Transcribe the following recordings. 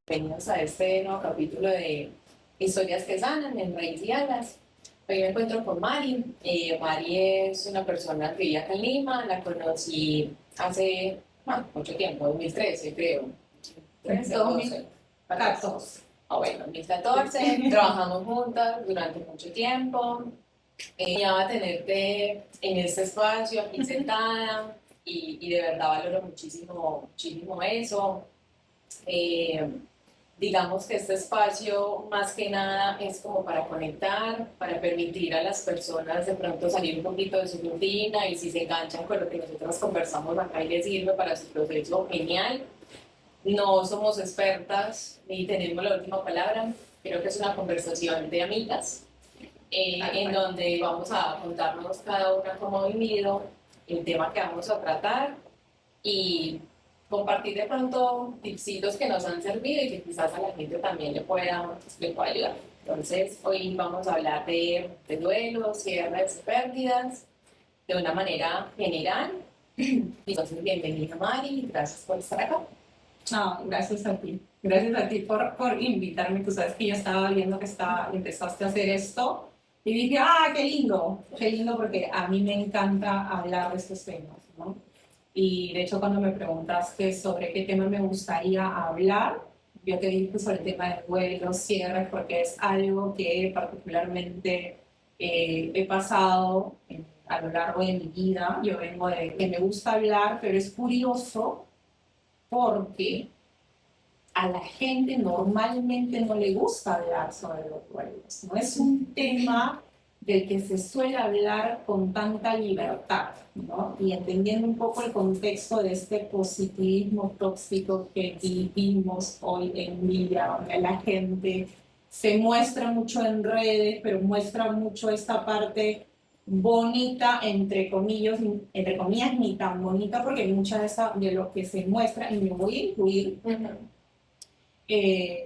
Bienvenidos a este nuevo capítulo de Historias que sanan en Raíz y Alas. Hoy me encuentro con Mari. Mari es una persona que vive acá en Lima. La conocí hace mucho tiempo, 2013 creo. 13 o 12. 2014. Bueno, 2014. Trabajamos juntas durante mucho tiempo. Ya va a tenerte en este espacio aquí sentada y de verdad valoro muchísimo, muchísimo eso. Eh, digamos que este espacio más que nada es como para conectar, para permitir a las personas de pronto salir un poquito de su rutina y si se enganchan con lo que nosotros conversamos acá y les sirve para su proceso, genial. No somos expertas ni tenemos la última palabra, creo que es una conversación de amigas en donde vamos a contarnos cada una cómo ha vivido el tema que vamos a tratar y compartir de pronto tipsitos que nos han servido y que quizás a la gente también le pueda ayudar. Entonces, hoy vamos a hablar de duelos, cierres, pérdidas, de una manera general. Entonces, bienvenida Mari, gracias por estar acá. No, gracias a ti. Gracias a ti por invitarme. Tú sabes que yo estaba viendo que empezaste a hacer esto y dije, qué lindo porque a mí me encanta hablar de estos temas, ¿no? Y de hecho cuando me preguntaste sobre qué tema me gustaría hablar, yo te dije sobre el tema de duelos, cierres, porque es algo que particularmente he pasado a lo largo de mi vida. Yo vengo de que me gusta hablar, pero es curioso porque a la gente normalmente no le gusta hablar sobre los duelos. No es un tema del que se suele hablar con tanta libertad, ¿no? Y entendiendo un poco el contexto de este positivismo tóxico que vivimos hoy en día, donde la gente se muestra mucho en redes, pero muestra mucho esta parte bonita, entre comillas, ni tan bonita, porque mucha de lo que se muestra, y me voy a incluir,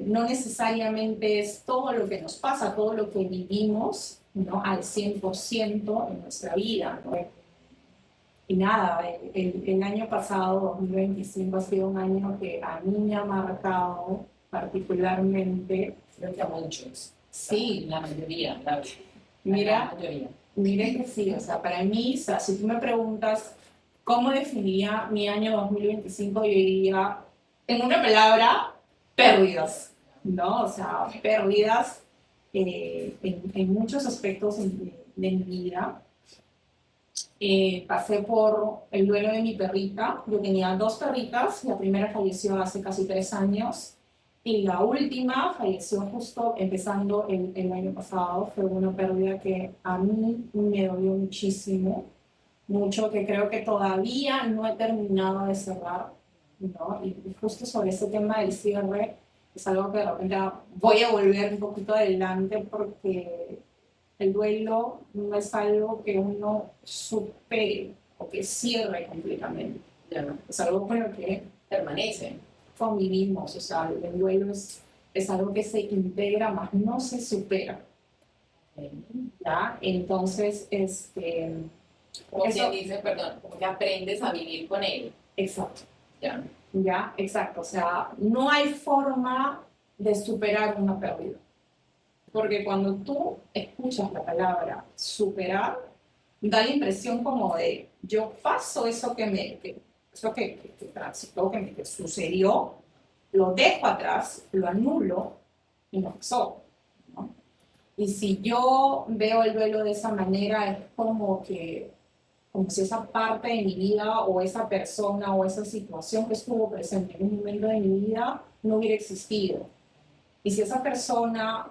no necesariamente es todo lo que nos pasa, todo lo que vivimos, ¿no? Al 100% en nuestra vida, ¿no? Y nada, el año pasado, 2025, ha sido un año que a mí me ha marcado particularmente. Creo que a muchos. Sí, la mayoría, claro. Mira, la mayoría. mira que sí, o sea, para mí, o sea, si tú me preguntas cómo definiría mi año 2025, yo diría, en una palabra, pérdidas, ¿no? O sea, pérdidas en muchos aspectos de mi vida. Pasé por el duelo de mi perrita. Yo tenía dos perritas, la primera falleció hace casi 3 años y la última falleció justo empezando el año pasado. Fue una pérdida que a mí me dolió muchísimo, mucho, que creo que todavía no he terminado de cerrar, ¿no? Y justo sobre ese tema del cierre es algo que de repente voy a volver un poquito adelante porque el duelo no es algo que uno supere o que cierre completamente. Es algo con lo que Permanece. convivimos, o sea, el duelo es algo que se integra, más no se supera. ¿Ya? Entonces, Como quien dice, perdón, como que aprendes a vivir con él. exacto. Ya. Ya, exacto. O sea, no hay forma de superar una pérdida. Porque cuando tú escuchas la palabra superar, da la impresión como de yo paso eso eso que transitó, que sucedió, lo dejo atrás, lo anulo y no pasó, ¿no? Y si yo veo el duelo de esa manera, es como si esa parte de mi vida o esa persona o esa situación que estuvo presente en un momento de mi vida no hubiera existido. Y si esa persona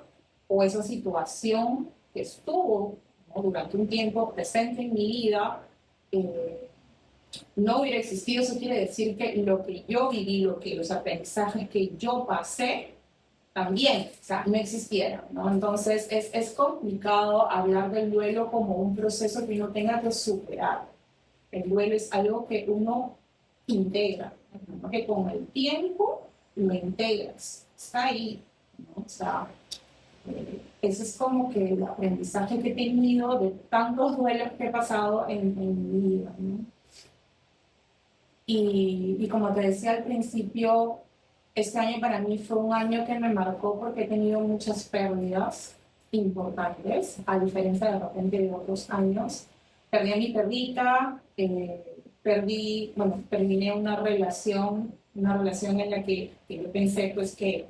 o esa situación que estuvo, ¿no?, durante un tiempo presente en mi vida no hubiera existido, eso quiere decir que lo que yo viví, los aprendizajes que yo pasé, también, o sea, no existieron, ¿no? Entonces es complicado hablar del duelo como un proceso que uno tenga que superar. El duelo es algo que uno integra, ¿no? Que con el tiempo lo integras, está ahí, ¿no? O sea, ese es como que el aprendizaje que he tenido de tantos duelos que he pasado en mi vida, ¿no? Y como te decía al principio, este año para mí fue un año que me marcó porque he tenido muchas pérdidas importantes, a diferencia de repente de otros años. Perdí a mi perrita, terminé una relación en la que yo pensé pues que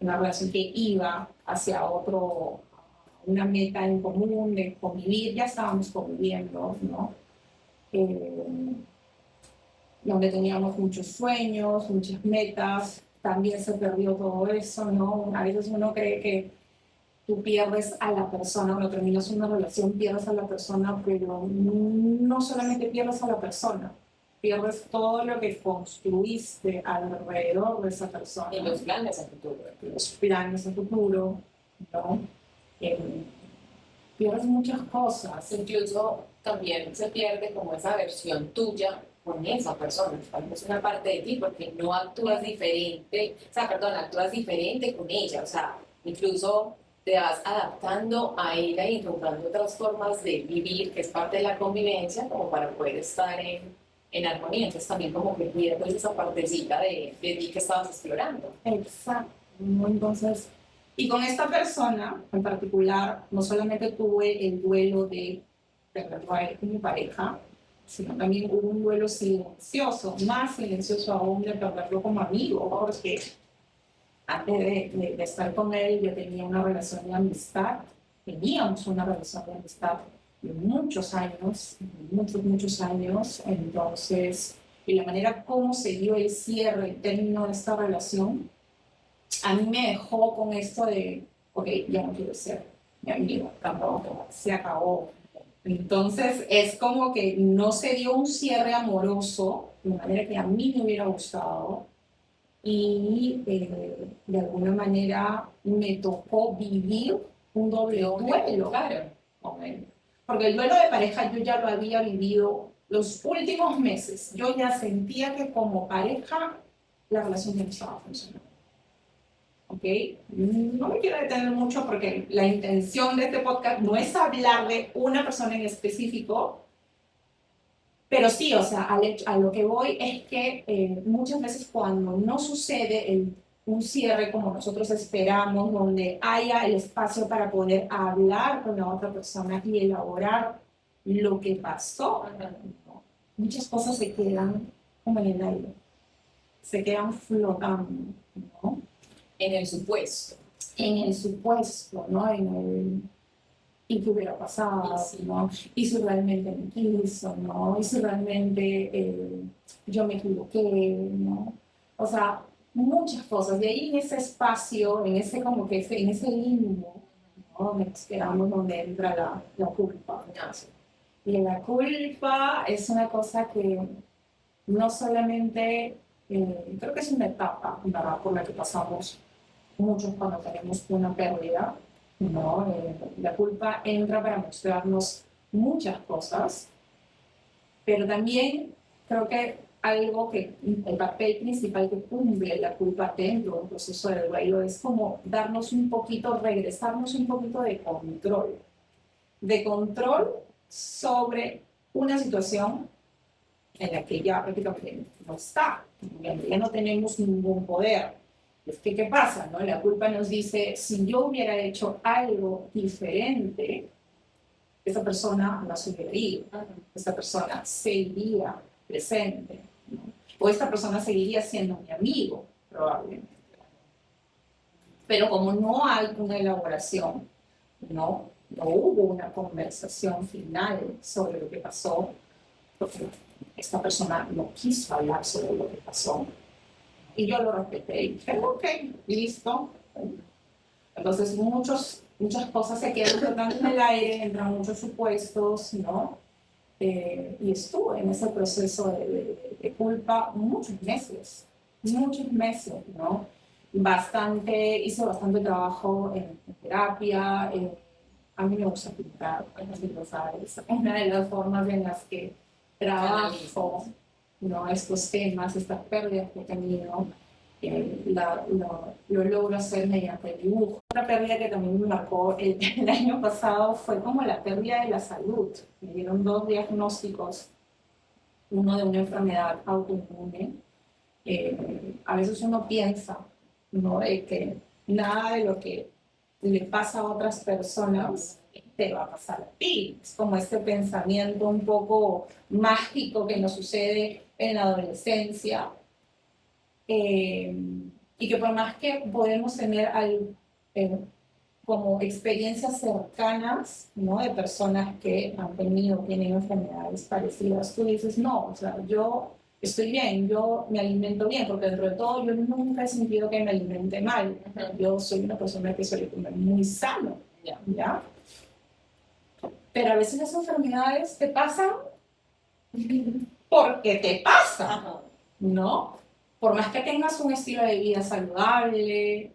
una relación que iba hacia una meta en común de convivir, ya estábamos conviviendo, ¿no? Donde teníamos muchos sueños, muchas metas, también se perdió todo eso, ¿no? A veces uno cree que tú pierdes a la persona, cuando terminas una relación pierdes a la persona, pero no solamente pierdes a la persona, pierdes todo lo que construiste alrededor de esa persona. Y los planes a futuro. Los planes a futuro, ¿no? Pierdes muchas cosas. Incluso también se pierde como esa versión tuya con esa persona, tal vez una parte de ti, porque no actúas diferente, o sea, perdón, actúas diferente con ella, o sea, incluso te vas adaptando a ella y encontrando otras formas de vivir, que es parte de la convivencia, como para poder estar en armonía. Entonces también como que pierdes esa partecita de ti que estabas explorando. Exacto. Entonces, y con esta persona en particular, no solamente tuve el duelo de perderlo a él como pareja, sino también hubo un duelo silencioso, más silencioso aún de perderlo como amigo, porque antes de estar con él yo tenía una relación de amistad, teníamos una relación de amistad de muchos años, muchos años, entonces, y la manera como se dio el cierre, el término de esta relación, a mí me dejó con esto de, ok, ya no quiero ser mi amigo, tampoco, se acabó. Entonces es como que no se dio un cierre amoroso de manera que a mí me hubiera gustado y de alguna manera me tocó vivir un doble duelo. Claro. Porque el duelo de pareja yo ya lo había vivido los últimos meses. Yo ya sentía que como pareja la relación ya no estaba funcionando. ¿Ok? No me quiero detener mucho porque la intención de este podcast no es hablar de una persona en específico, pero sí, o sea, a lo que voy es que muchas veces cuando no sucede un cierre como nosotros esperamos, donde haya el espacio para poder hablar con la otra persona y elaborar lo que pasó, ¿no? Muchas cosas se quedan como en el aire, se quedan flotando, ¿no? En el supuesto. En el supuesto, ¿no? ¿Y qué hubiera pasado? Sí. ¿No? ¿Y si realmente me quiso? ¿No? ¿Y si realmente yo me equivoqué? ¿No? O sea, muchas cosas. De ahí en ese espacio, en ese como que en ese limbo, ¿no? Donde nos quedamos, donde entra la culpa. Y la culpa es una cosa que no solamente, creo que es una etapa, ¿verdad? Por la que pasamos muchos cuando tenemos una pérdida, ¿no? La culpa entra para mostrarnos muchas cosas, pero también creo que algo que el papel principal que cumple la culpa dentro del proceso del duelo es como darnos un poquito, regresarnos un poquito de control sobre una situación en la que ya prácticamente no está, ya no tenemos ningún poder. Es que, ¿qué pasa? ¿No? La culpa nos dice, si yo hubiera hecho algo diferente, esa persona no se hubiera ido, esa persona seguiría presente, ¿no? O esta persona seguiría siendo mi amigo, probablemente. Pero como no hay una elaboración, no hubo una conversación final sobre lo que pasó, porque esta persona no quiso hablar sobre lo que pasó. Y yo lo respeté y dije, ok, listo. Entonces muchas cosas se quedan flotando en el aire, entran muchos supuestos, ¿no? Y estuve en ese proceso de culpa muchos meses, ¿no? Hice bastante trabajo en terapia, a mí me gusta pintar, lo sabes, una de las formas en las que trabajo, ¿no? Estos temas, estas pérdidas que he tenido, lo logro hacer mediante el dibujo. Otra pérdida que también me marcó el año pasado fue como la pérdida de la salud. Me dieron 2 diagnósticos, uno de una enfermedad autoinmune A veces uno piensa, ¿no? De que nada de lo que le pasa a otras personas te va a pasar a ti. Es como este pensamiento un poco mágico que nos sucede en la adolescencia, eh, y que por más que podemos tener eh, como experiencias cercanas, ¿no? De personas que han tenido, tienen enfermedades parecidas, tú dices, no, o sea, yo estoy bien, yo me alimento bien, porque dentro de todo yo nunca he sentido que me alimente mal. Yo soy una persona que suele comer muy sano, ¿ya? Pero a veces las enfermedades te pasan porque te pasan, ¿no? Por más que tengas un estilo de vida saludable,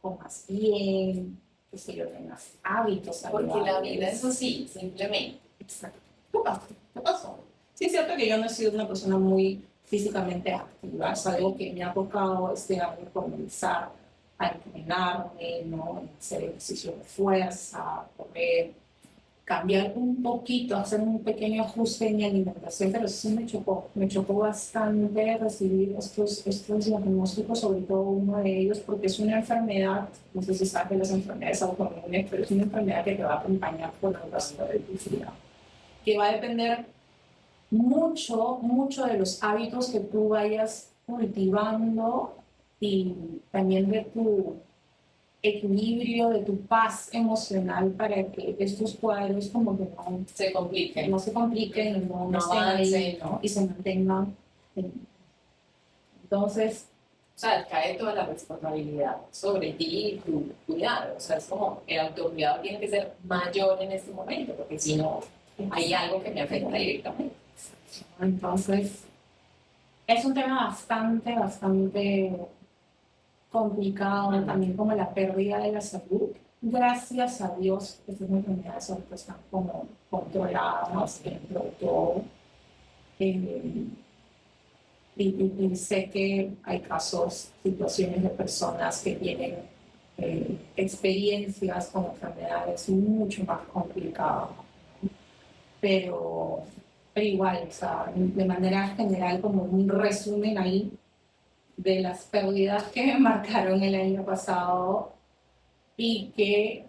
comas bien, que si yo tengas hábitos saludables. Porque la vida es así, simplemente. Exacto. ¿Qué pasó? ¿Qué pasó? Sí, es cierto que yo no he sido una persona muy físicamente activa, es algo que me ha tocado este año comenzar a entrenarme, ¿no? Hacer ejercicio de fuerza, correr, cambiar un poquito, hacer un pequeño ajuste en mi alimentación, pero sí me chocó bastante recibir estos diagnósticos, sobre todo uno de ellos, porque es una enfermedad, no sé si sabes de las enfermedades autoinmunes, pero es una enfermedad que te va a acompañar por el resto de tu vida, que va a depender mucho, mucho de los hábitos que tú vayas cultivando y también de tu equilibrio, de tu paz emocional para que estos cuadros como que Se complique. no se compliquen, no estén ahí, ¿no? Y se mantengan. Entonces, O sea, cae toda la responsabilidad sobre ti y tu cuidado. O sea, es como el autocuidado tiene que ser mayor en este momento, porque si no, hay algo que me afecta directamente. entonces es un tema bastante complicado, también como la pérdida de la salud. Gracias a Dios, estas enfermedades ahorita están como controladas dentro de todo. Eh, y sé que hay casos, situaciones de personas que tienen experiencias con enfermedades mucho más complicadas, pero, pero igual, o sea, de manera general, como un resumen ahí de las pérdidas que me marcaron el año pasado y que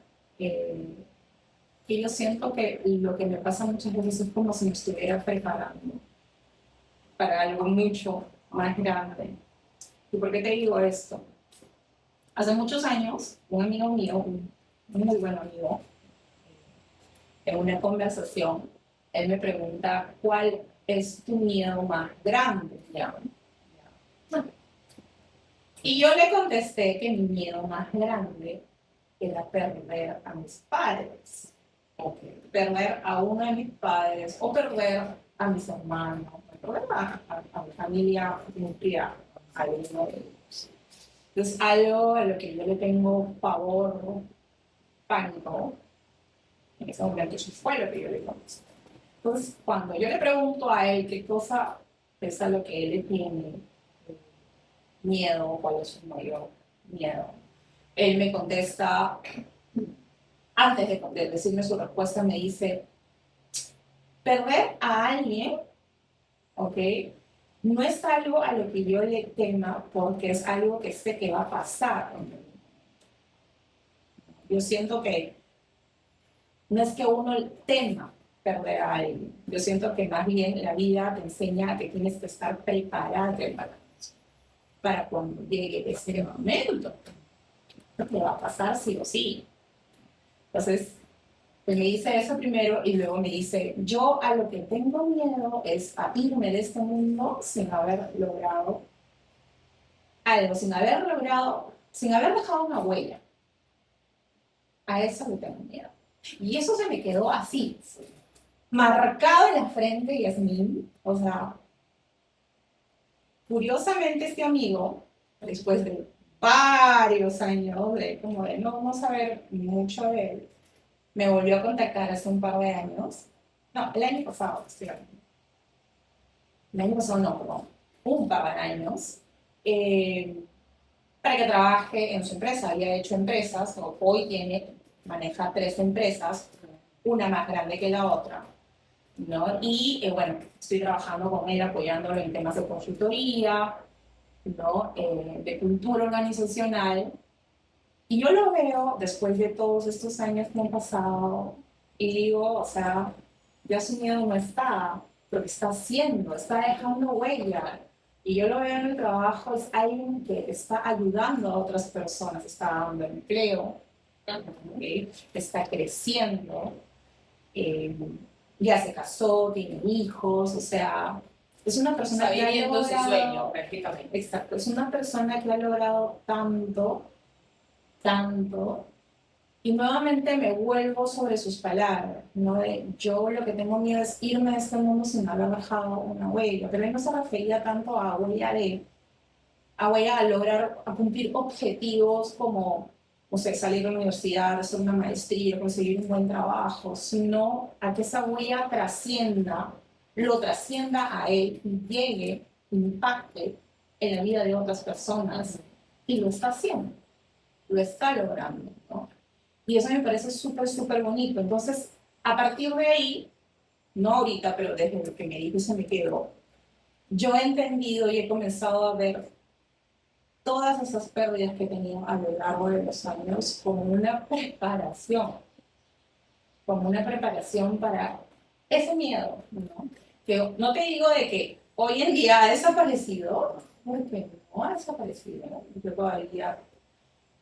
yo siento que lo que me pasa muchas veces es como si me estuviera preparando para algo mucho más grande. ¿Y por qué te digo esto? Hace muchos años, un amigo mío, un muy buen amigo, en una conversación, él me pregunta, ¿cuál es tu miedo más grande? ¿Ya? Y yo le contesté que mi miedo más grande era perder a mis padres, o perder a uno de mis padres, o perder a mis hermanos, o perder a mi familia nuclear, a uno de ellos. Es algo a lo que yo le tengo pavor, pánico. En ese momento eso fue lo que yo le contesté. Entonces, cuando yo le pregunto a él qué cosa es a lo que él le tiene miedo, cuál es su mayor miedo, él me contesta, antes de decirme su respuesta, me dice, perder a alguien, ¿ok? No es algo a lo que yo le tema porque es algo que sé que va a pasar. Yo siento que no es que uno tema perder a alguien, yo siento que más bien la vida te enseña que tienes que estar preparado para cuando llegue ese momento, porque va a pasar sí o sí. Entonces, pues me dice eso primero y luego me dice, yo a lo que tengo miedo es a irme de este mundo sin haber logrado algo, sin haber dejado una huella. A eso le tengo miedo. Y eso se me quedó así, marcado en la frente, Yasmín. O sea, curiosamente este amigo, después de varios años de no saber mucho de él, me volvió a contactar hace un par de años. No, el año pasado, estoy hablando. El año pasado no, perdón. Un par de años. Para que trabaje en su empresa. Había hecho empresas, hoy maneja 3 empresas, una más grande que la otra, ¿no? Y bueno, estoy trabajando con él, apoyándolo en temas de consultoría, ¿no? De cultura organizacional. Y yo lo veo después de todos estos años que han pasado y digo, o sea, ya su miedo no está, lo que está haciendo, está dejando huella. Y yo lo veo en el trabajo, es alguien que está ayudando a otras personas, está dando empleo, ¿okay? Está creciendo, eh, ya se casó, tiene hijos, o sea, es una persona Está que ha viviendo su sueño logrado, prácticamente. exacto, es una persona que ha logrado tanto, tanto, y nuevamente me vuelvo sobre sus palabras, ¿no? Yo lo que tengo miedo es irme de este mundo sin haber dejado una huella, pero él no se refería tanto a huella a lograr, a cumplir objetivos como, o sea, salir de la universidad, hacer una maestría, conseguir un buen trabajo, sino a que esa huella trascienda, lo trascienda a él y llegue, impacte en la vida de otras personas. Y lo está haciendo, lo está logrando, ¿no? Y eso me parece súper, súper bonito. Entonces, a partir de ahí, no ahorita, pero desde lo que me dijo se me quedó, yo he entendido y he comenzado a ver todas esas pérdidas que he tenido a lo largo de los años como una preparación para ese miedo, ¿no? Que no te digo de que hoy en día ha desaparecido, porque no ha desaparecido, ¿no? Yo todavía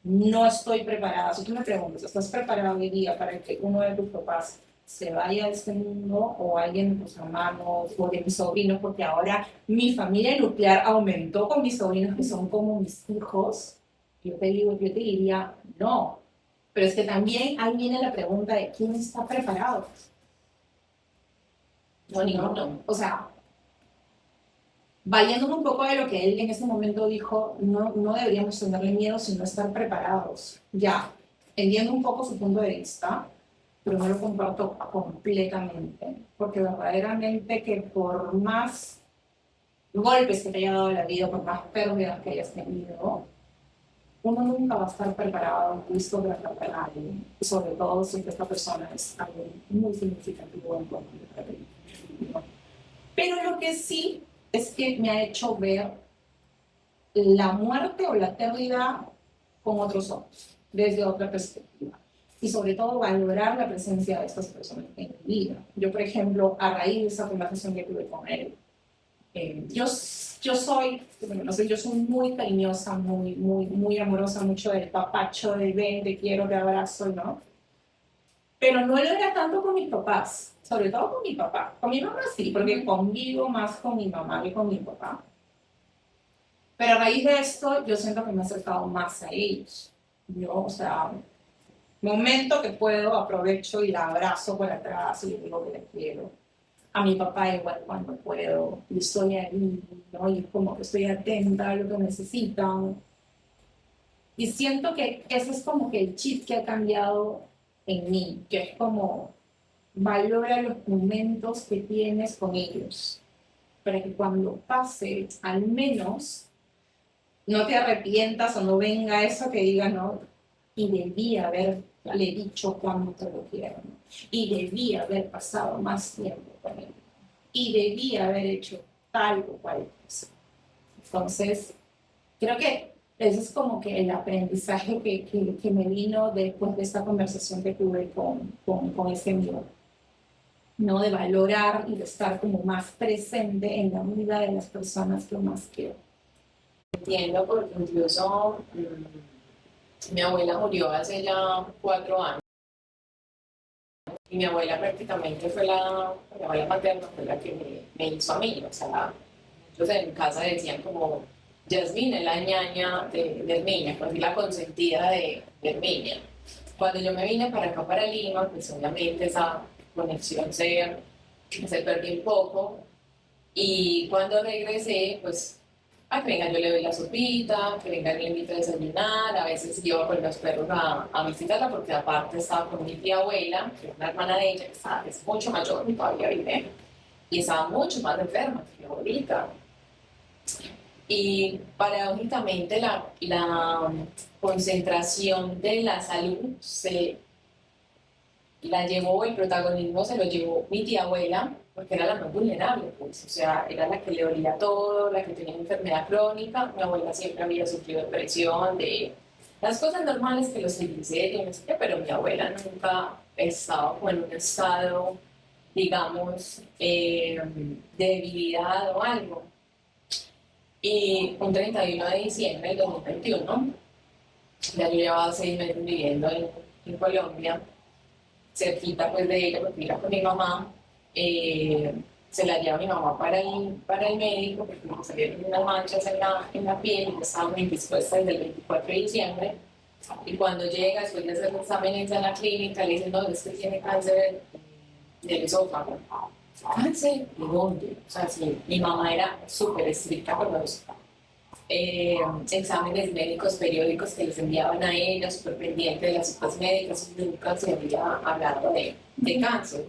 no estoy preparada. Si tú me preguntas, ¿estás preparado hoy día para que uno de tus papás se vaya de este mundo o alguien de tus hermanos o de mis sobrinos? Porque ahora mi familia nuclear aumentó con mis sobrinos que son como mis hijos. Yo te digo, yo te diría, no. Pero es que también ahí viene la pregunta de quién está preparado. No, ninguno. O sea, valiéndome un poco de lo que él en ese momento dijo, no deberíamos tenerle miedo, sino estar preparados. Ya, entiendo un poco su punto de vista, pero no lo comparto completamente, porque verdaderamente que por más golpes que te haya dado la vida, por más pérdidas que hayas tenido, uno nunca va a estar preparado, listo para tratar a alguien, y sobre todo si esta persona es algo muy significativo en tu vida. Pero lo que sí es que me ha hecho ver la muerte o la pérdida con otros ojos, desde otra perspectiva. Y sobre todo valorar la presencia de estas personas en mi vida. Yo, por ejemplo, a raíz de esa conversación que tuve con él, yo soy, bueno, no sé, yo soy muy cariñosa, muy amorosa, mucho del papacho, de ven, te quiero, te abrazo, ¿no? Pero no lo era tanto con mis papás, sobre todo con mi papá. Con mi mamá sí, porque convivo más con mi mamá que con mi papá. Pero a raíz de esto, yo siento que me he acercado más a ellos. Yo, o sea, momento que puedo, aprovecho y la abrazo por atrás y le digo que le quiero. A mi papá igual cuando puedo, y estoy ahí, ¿no? Y es como que estoy atenta a lo que necesitan. Y siento que ese es como que el chip que ha cambiado en mí, que es como valora los momentos que tienes con ellos, para que cuando pase, al menos no te arrepientas o no venga eso que diga, no, y debí haberle dicho cuánto lo quiero, ¿no? Y debí haber pasado más tiempo con él, y debí haber hecho tal o cual cosa. Entonces, creo que ese es como que el aprendizaje que me vino después de esta conversación que tuve con ese amigo, ¿no? De valorar y de estar como más presente en la vida de las personas que más quiero. Entiendo, porque incluso mi abuela murió hace ya 4 años y mi abuela prácticamente fue mi abuela materna fue la que me hizo a mí. O sea, muchos en casa decían como, Yasmín es la ñaña de Herminia, pues la consentida de Herminia. Cuando yo me vine para acá, para Lima, pues obviamente esa conexión se perdió un poco. Y cuando regresé, pues, que venga, yo le doy la sopita, que venga, le invito a desayunar. A veces iba con los perros a visitarla, porque aparte estaba con mi tía abuela, que es una hermana de ella, que es mucho mayor y todavía vive, y estaba mucho más enferma que mi abuelita. Y paradójicamente la concentración de la salud la llevó, el protagonismo se lo llevó mi tía abuela, porque era la más vulnerable, pues, o sea, era la que le dolía todo, la que tenía una enfermedad crónica. Mi abuela siempre había sufrido depresión, de las cosas normales que los triglicéridos, no sé qué, pero mi abuela nunca estaba como en un estado, digamos, de debilidad o algo. Y un 31 de diciembre del 2021, ya yo llevaba 6 meses viviendo en Colombia, cerquita pues de ella, porque iba con mi mamá, se la lleva mi mamá para el médico, porque me salieron unas manchas en la piel, y yo estaba muy indispuesta desde el 24 de diciembre, y cuando llega, después de hacer los exámenes en la clínica, le dicen, no, es que tiene cáncer del esófago. ¿Cáncer? ¿De dónde? O sea, sí, mi mamá era súper estricta con los exámenes médicos periódicos que les enviaban a ella, súper pendiente de las citas médicas, y nunca se había hablado de cáncer.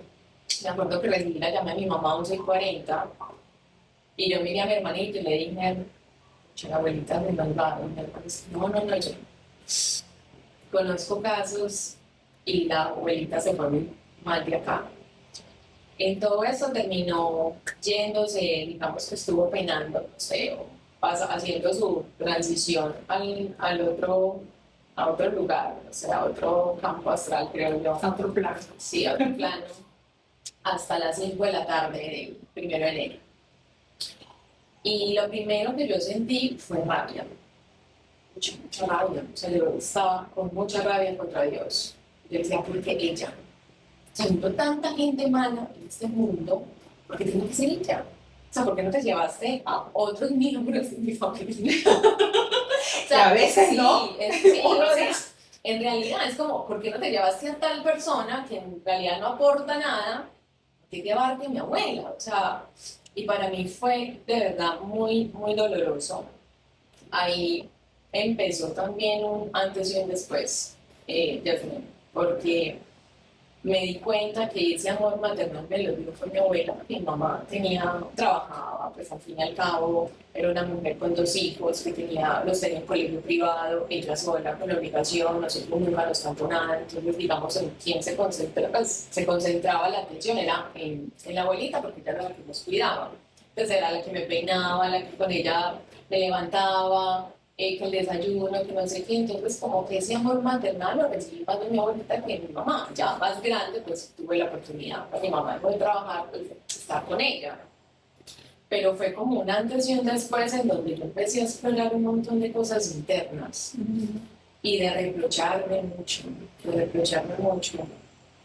Me acuerdo que recibí la llamada de mi mamá a 11:40 y yo miré a mi hermanito y le dije, la abuelita me malvaron. No, no, no, yo conozco casos y la abuelita se fue muy mal de acá. En todo eso terminó yéndose, digamos que estuvo penando, no sé, o haciendo su transición a otro lugar, o sea, a otro campo astral, creo yo. A otro plano. Sí, a otro plano, hasta las 5 de la tarde del 1 de enero. Y lo primero que yo sentí fue rabia, mucha rabia, o sea, yo estaba con mucha rabia contra Dios. Yo decía, ¿por qué ella? Siendo tanta gente mala en este mundo, ¿por qué tiene que ser ella? O sea, ¿por qué no te llevaste a otros miembros de mi familia? O sea, a veces sí, no. sí, o sea, en realidad es como, ¿por qué no te llevaste a tal persona que en realidad no aporta nada? ¿Por qué llevarte a mi abuela? O sea, y para mí fue de verdad muy, muy doloroso. Ahí empezó también un antes y un después, Jasmine, porque me di cuenta que ese amor maternal me lo dio fue mi abuela. Mi mamá trabajaba, pues al fin y al cabo, era una mujer con 2 hijos que los tenía en colegio privado, ella sola, con la obligación, nosotros nunca nos tanto nada. Entonces, digamos, en quién se concentraba la atención era en la abuelita, porque ella era la que nos cuidaba. Entonces, era la que me peinaba, la que con ella me levantaba, que el desayuno, que no sé qué. Entonces, como que ese amor maternal lo recibí más de mi abuelita que de mi mamá. Ya más grande, pues tuve la oportunidad, mi mamá dejó de trabajar, pues estar con ella. Pero fue como un antes y un después en donde yo empecé a explorar un montón de cosas internas y de reprocharme mucho, de reprocharme mucho.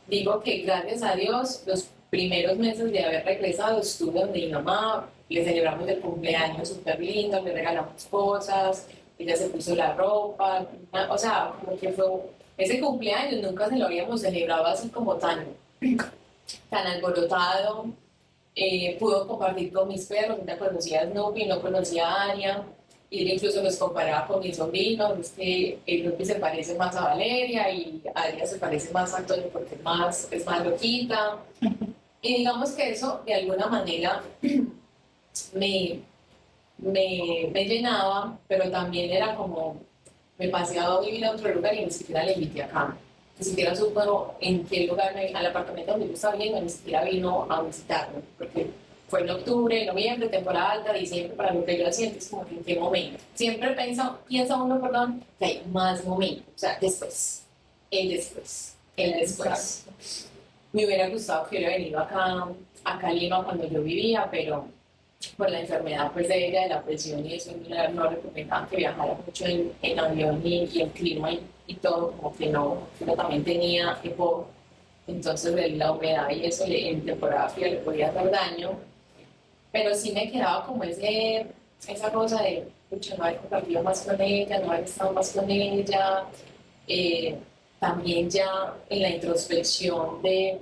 Digo que gracias a Dios, los primeros meses de haber regresado estuve donde mi mamá, le celebramos el cumpleaños súper lindo, le regalamos cosas, ella se puso la ropa, o sea, como que fue ese cumpleaños, nunca se lo habíamos celebrado así como tan alborotado. Pudo compartir con mis perros, ella conocía a Snoopy, no conocía a Anya, y él incluso los comparaba con mis sobrinos, es que Snoopy se parece más a Valeria y Anya se parece más a Antonio porque es más loquita. Y digamos que eso de alguna manera me, me llenaba, pero también era como, me paseaba a vivir a otro lugar y ni siquiera le invité acá. Ni siquiera supo en qué lugar, al apartamento donde yo estaba viviendo, ni siquiera vino a visitarme, porque fue en octubre, noviembre, temporada alta, diciembre, para lo que yo hacía, es como que en qué momento. Siempre piensa uno, perdón, que hay más momentos, o sea, después, el después. Me hubiera gustado que hubiera venido acá a Lima cuando yo vivía, pero por la enfermedad pues de ella, de la presión y eso, no recomendaban que viajara mucho en avión y el clima y todo, como que no, pero también tenía EPOC, entonces la humedad y eso en temporada fría le podía hacer daño, pero sí me quedaba como esa cosa de, pucha, no haber compartido más con ella, no haber estado más con ella, también ya en la introspección de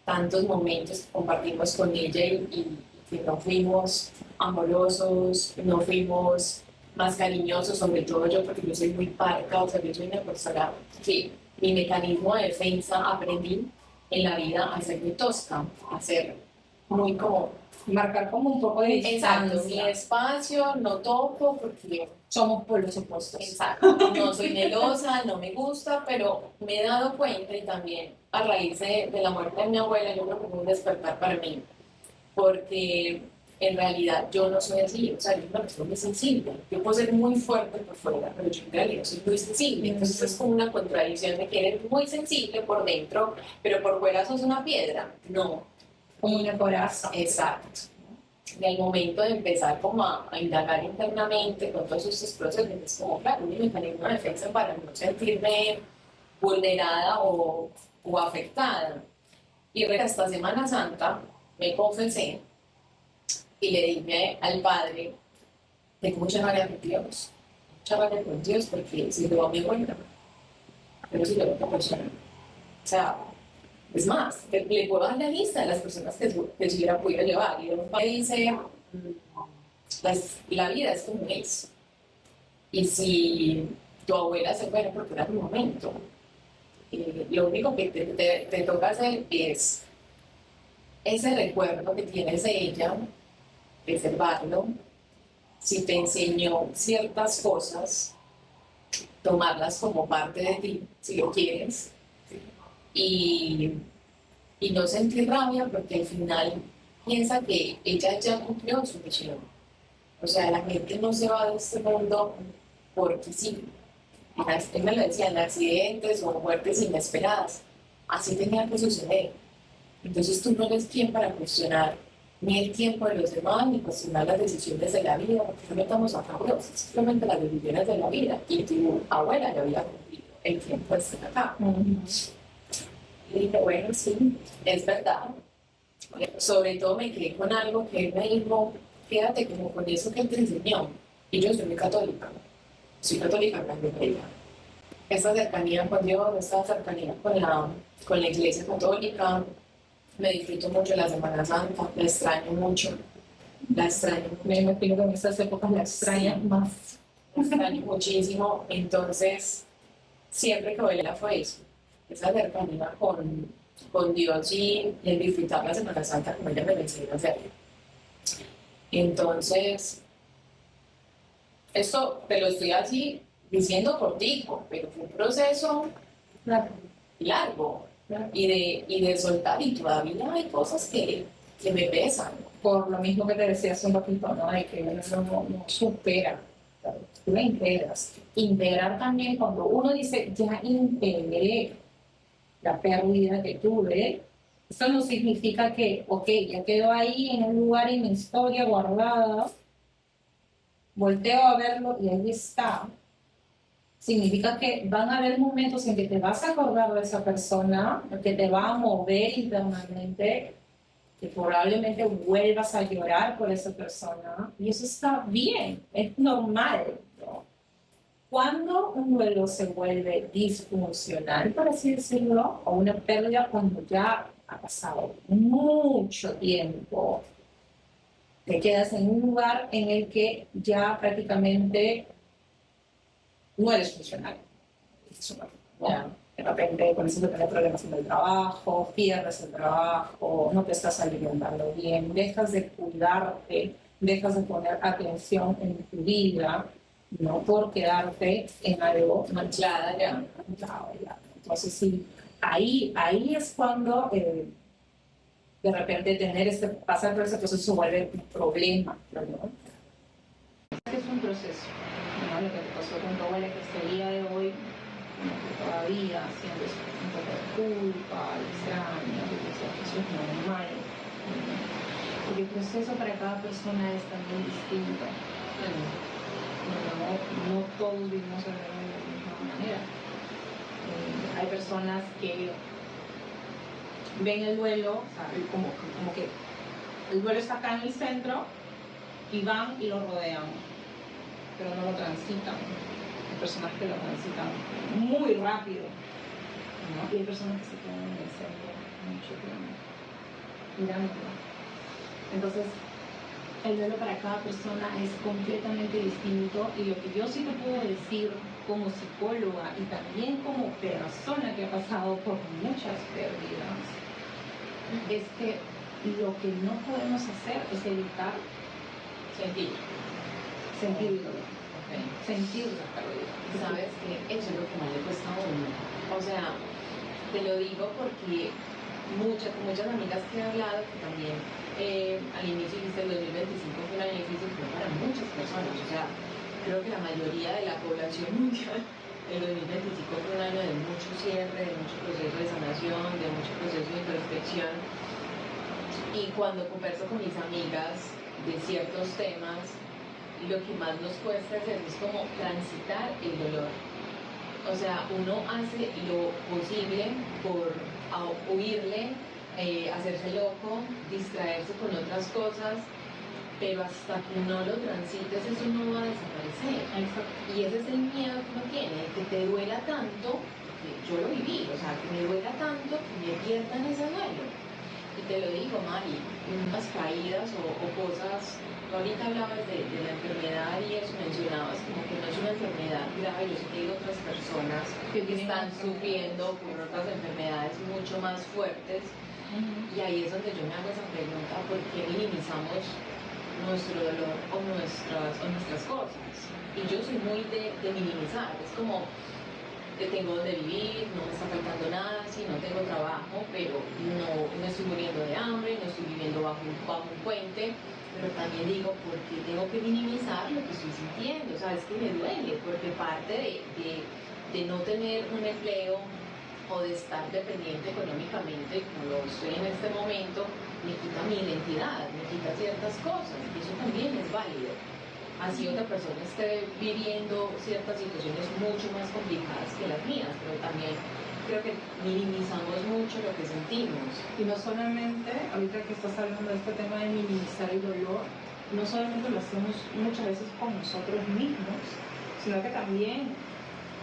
tantos momentos que compartimos con ella y que no fuimos amorosos, no fuimos más cariñosos, sobre todo yo, porque yo soy muy parca, o sea, yo soy una persona que mi mecanismo de defensa aprendí en la vida a ser muy tosca, a ser muy como Marcar como un poco de Exacto, mi distancia. espacio, no toco porque Somos polos opuestos. exacto, no soy melosa, no me gusta, pero me he dado cuenta y también a raíz de la muerte de mi abuela, yo creo que fue un despertar para mí, porque en realidad yo no soy así, o sea, yo soy una persona muy sensible, yo puedo ser muy fuerte por fuera, pero yo en realidad soy muy sensible, entonces es como una contradicción de que eres muy sensible por dentro, pero por fuera sos una piedra, no, Como una coraza. exacto. En el momento de empezar como a indagar internamente con todos estos procesos, es como, claro, un mecanismo de defensa para no sentirme vulnerada o afectada. Y esta Semana Santa me confesé y le dije al Padre, tengo mucha rabia con Dios, mucha rabia con Dios porque si lo va a mi abuela, pero si lo va a otra persona. O sea, es más, le puedo dar la lista de las personas que se hubiera podido llevar. Y un padre dice, la vida es como es. Y si tu abuela se fuera porque era tu momento, lo único que te toca hacer es ese recuerdo que tienes de ella, preservarlo. Si te enseñó ciertas cosas, tomarlas como parte de ti, si lo quieres, y, y no sentir rabia porque al final piensa que ella ya cumplió su misión. O sea, la gente no se va de este mundo porque sí. Él me lo decía, en accidentes o muertes inesperadas. Así tenía que suceder. Entonces tú no eres quien para cuestionar ni el tiempo de los demás, ni cuestionar las decisiones de la vida, porque no estamos a favor, simplemente las decisiones de la vida. Y tu abuela ya había cumplido el tiempo de estar acá. Y dije, bueno, sí, es verdad. Sobre todo me quedé con algo que él me dijo, quédate como con eso que él te enseñó. Y yo soy muy católica, soy católica grande. Esta cercanía con Dios, esta cercanía con la Iglesia Católica, me disfruto mucho la Semana Santa, la extraño mucho, la extraño, Me imagino que en esas épocas la extrañas sí, más. la extraño muchísimo. Entonces, siempre que voy a fue eso, esa cercanía con Dios y el disfrutar la Semana Santa como ella me lo enseñó a hacer. Entonces, esto te lo estoy así diciendo por ti, pero fue un proceso Claro. largo y de soltar, y todavía hay cosas que me pesan. Por lo mismo que te decía hace un ratito, ¿no? De que uno no supera, tú la integras. Integrar también, cuando uno dice, ya integré la pérdida que tuve, eso no significa que, ok, ya quedó ahí en un lugar en mi historia guardada, volteo a verlo y ahí está. Significa que van a haber momentos en que te vas a acordar de esa persona, que te va a mover internamente, que probablemente vuelvas a llorar por esa persona, y eso está bien, es normal, ¿no? Cuando un duelo se vuelve disfuncional, por así decirlo, o una pérdida cuando ya ha pasado mucho tiempo, te quedas en un lugar en el que ya prácticamente no eres funcional. Ya, de repente comienzas a tener problemas en el trabajo, pierdes el trabajo, no te estás alimentando bien, dejas de cuidarte, dejas de poner atención en tu vida, no por quedarte en algo Manchada ya. manchado, ya. Entonces sí, ahí es cuando de repente pasar por ese proceso se vuelve un problema, ¿no? Es un proceso, ¿no? Lo que te pasó con tu abuela, que hasta el día de hoy como que todavía sientes un poco de culpa, extraña, que eso es normal. Porque el proceso para cada persona es también distinto. No todos vivimos el duelo de la misma manera. Hay personas que ven el duelo, o sea, como que el duelo está acá en el centro y van y lo rodean, pero no lo transitan. Hay personas que lo transitan muy rápido, ¿no? Y hay personas que se quedan en el centro mucho tiempo, mirándolo. Entonces, el duelo para cada persona es completamente distinto, y lo que yo sí te puedo decir como psicóloga y también como persona que ha pasado por muchas pérdidas es que lo que no podemos hacer es evitar sentir el dolor, sentir la pérdida. Sabes que eso es lo que más le cuesta a uno. O sea, te lo digo porque con muchas amigas que he hablado, que también al inicio dijiste el 2025 fue un año difícil, pero para muchas personas. O sea, creo que la mayoría de la población mundial, el 2025 fue un año de mucho cierre, de mucho proceso de sanación, de mucho proceso de introspección. Y cuando converso con mis amigas de ciertos temas, lo que más nos cuesta es como transitar el dolor. O sea, uno hace lo posible por huirle, hacerse loco, distraerse con otras cosas, pero hasta que no lo transites eso no va a desaparecer. Y ese es el miedo que uno tiene, que te duela tanto, que yo lo viví, o sea, que me duela tanto que me pierdan ese duelo. Y te lo digo, Mari, unas caídas o cosas, tú ahorita hablabas de la enfermedad y eso mencionabas como que no es una enfermedad grave, yo sé que hay otras personas que están sufriendo por otras enfermedades mucho más fuertes. Y ahí es donde yo me hago esa pregunta, ¿por qué minimizamos nuestro dolor o nuestras cosas? Y yo soy muy de minimizar, es como tengo donde vivir, no me está faltando nada, sí, no tengo trabajo, pero no estoy muriendo de hambre, no estoy viviendo bajo un puente, pero también digo, ¿por qué tengo que minimizar lo que estoy sintiendo? O sea, es que me duele, porque parte de no tener un empleo o de estar dependiente económicamente, como lo estoy en este momento, me quita mi identidad, me quita ciertas cosas, y eso también es válido. Así otra persona esté viviendo ciertas situaciones mucho más complicadas que las mías, pero también creo que minimizamos mucho lo que sentimos. Y no solamente, ahorita que estás hablando de este tema de minimizar el dolor, no solamente lo hacemos muchas veces con nosotros mismos, sino que también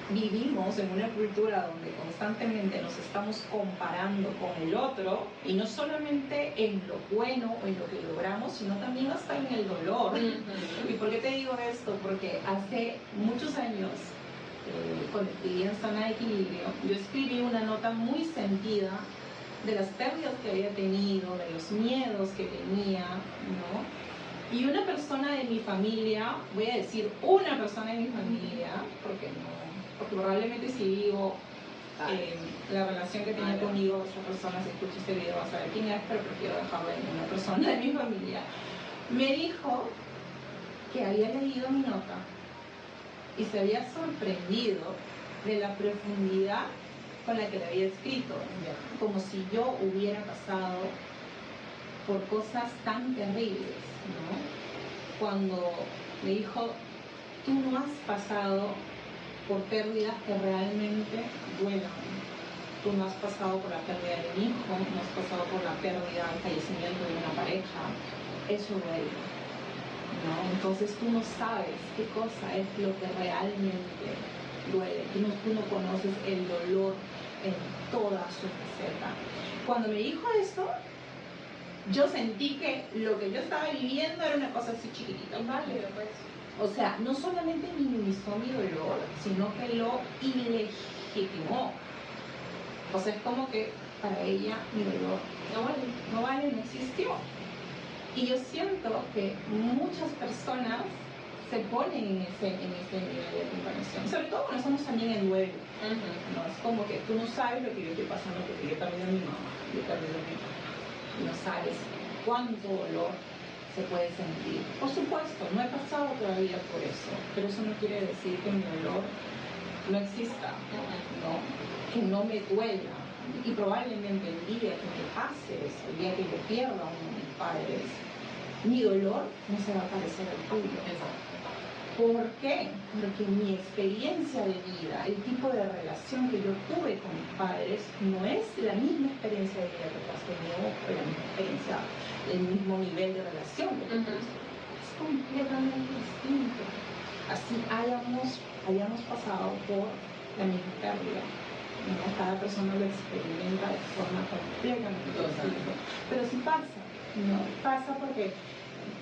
vivimos en una cultura donde constantemente nos estamos comparando con el otro, y no solamente en lo bueno o en lo que logramos, sino también hasta en el dolor. ¿Y por qué te digo esto? Porque hace muchos años, cuando escribí en Zona de Equilibrio, yo escribí una nota muy sentida de las pérdidas que había tenido, de los miedos que tenía, ¿no? Y una persona de mi familia, voy a decir una persona de mi familia, porque probablemente si digo la relación que tenía conmigo, esa persona, si escucha este video va a saber quién es, pero prefiero dejarlo en una persona de mi familia, me dijo que había leído mi nota y se había sorprendido de la profundidad con la que le había escrito, como si yo hubiera pasado por cosas tan terribles, ¿no? Cuando me dijo, tú no has pasado por pérdidas que realmente duelan. Tú no has pasado por la pérdida de un hijo, no has pasado por la pérdida, el fallecimiento de una pareja. Eso duele, ¿no? Entonces tú no sabes qué cosa es lo que realmente duele. Tú no conoces el dolor en toda su faceta. Cuando me dijo eso, yo sentí que lo que yo estaba viviendo era una cosa así chiquitita. Válido, pues. O sea, no solamente minimizó mi dolor, sino que lo ilegitimó. O sea, es como que para ella mi dolor no vale, no existió. Y yo siento que muchas personas se ponen en ese nivel de comparación, sobre todo cuando estamos también en duelo. ¿No? Es como que tú no sabes lo que yo estoy pasando, porque yo he perdido a mi mamá, yo he perdido a mi papá, y no sabes cuánto dolor se puede sentir. Por supuesto, no he pasado todavía por eso, pero eso no quiere decir que mi dolor no exista, ¿no? Que no me duela. Y probablemente el día que me pase eso, el día que yo pierda a uno de mis padres, mi dolor no se va a parecer al tuyo. ¿Por qué? Porque mi experiencia de vida, el tipo de relación que yo tuve con mis padres, no es la misma experiencia de vida que tú has tenido, o la misma experiencia, el mismo nivel de relación que tú tuviste. Es completamente distinto. Así hayamos pasado por la misma pérdida, ¿no? Cada persona lo experimenta de forma completamente distinta. Pero sí pasa, ¿no? Pasa porque,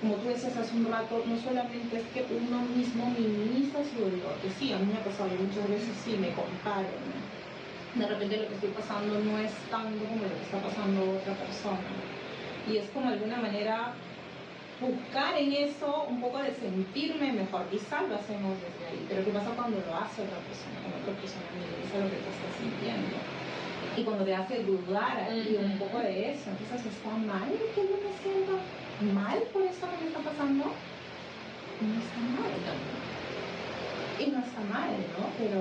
como tú decías hace un rato, no solamente es que uno mismo minimiza su dolor, que sí, a mí me ha pasado, y muchas veces sí me comparo, ¿no? De repente lo que estoy pasando no es tanto como lo que está pasando otra persona, y es como de alguna manera buscar en eso un poco de sentirme mejor. Quizás lo hacemos desde ahí, pero ¿qué pasa cuando lo hace otra persona? Cuando otra persona minimiza lo que tú estás sintiendo. Y cuando te hace dudar a ti un poco de eso, entonces ¿está mal que yo me sienta mal por esto que me está pasando? No está mal. Y no está mal, ¿no? Pero...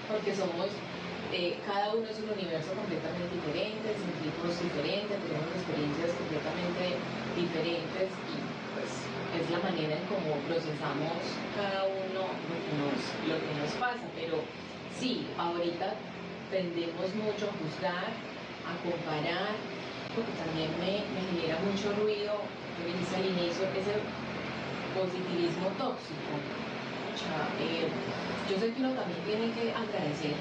Porque somos, cada uno es un universo completamente diferente, sentimos diferentes, tenemos experiencias completamente diferentes y pues es la manera en cómo procesamos cada uno lo que nos pasa. Pero sí, ahorita tendemos mucho a juzgar, a comparar, porque también me genera mucho ruido, lo que dice al inicio, ese positivismo tóxico. Yo sé que uno también tiene que agradecer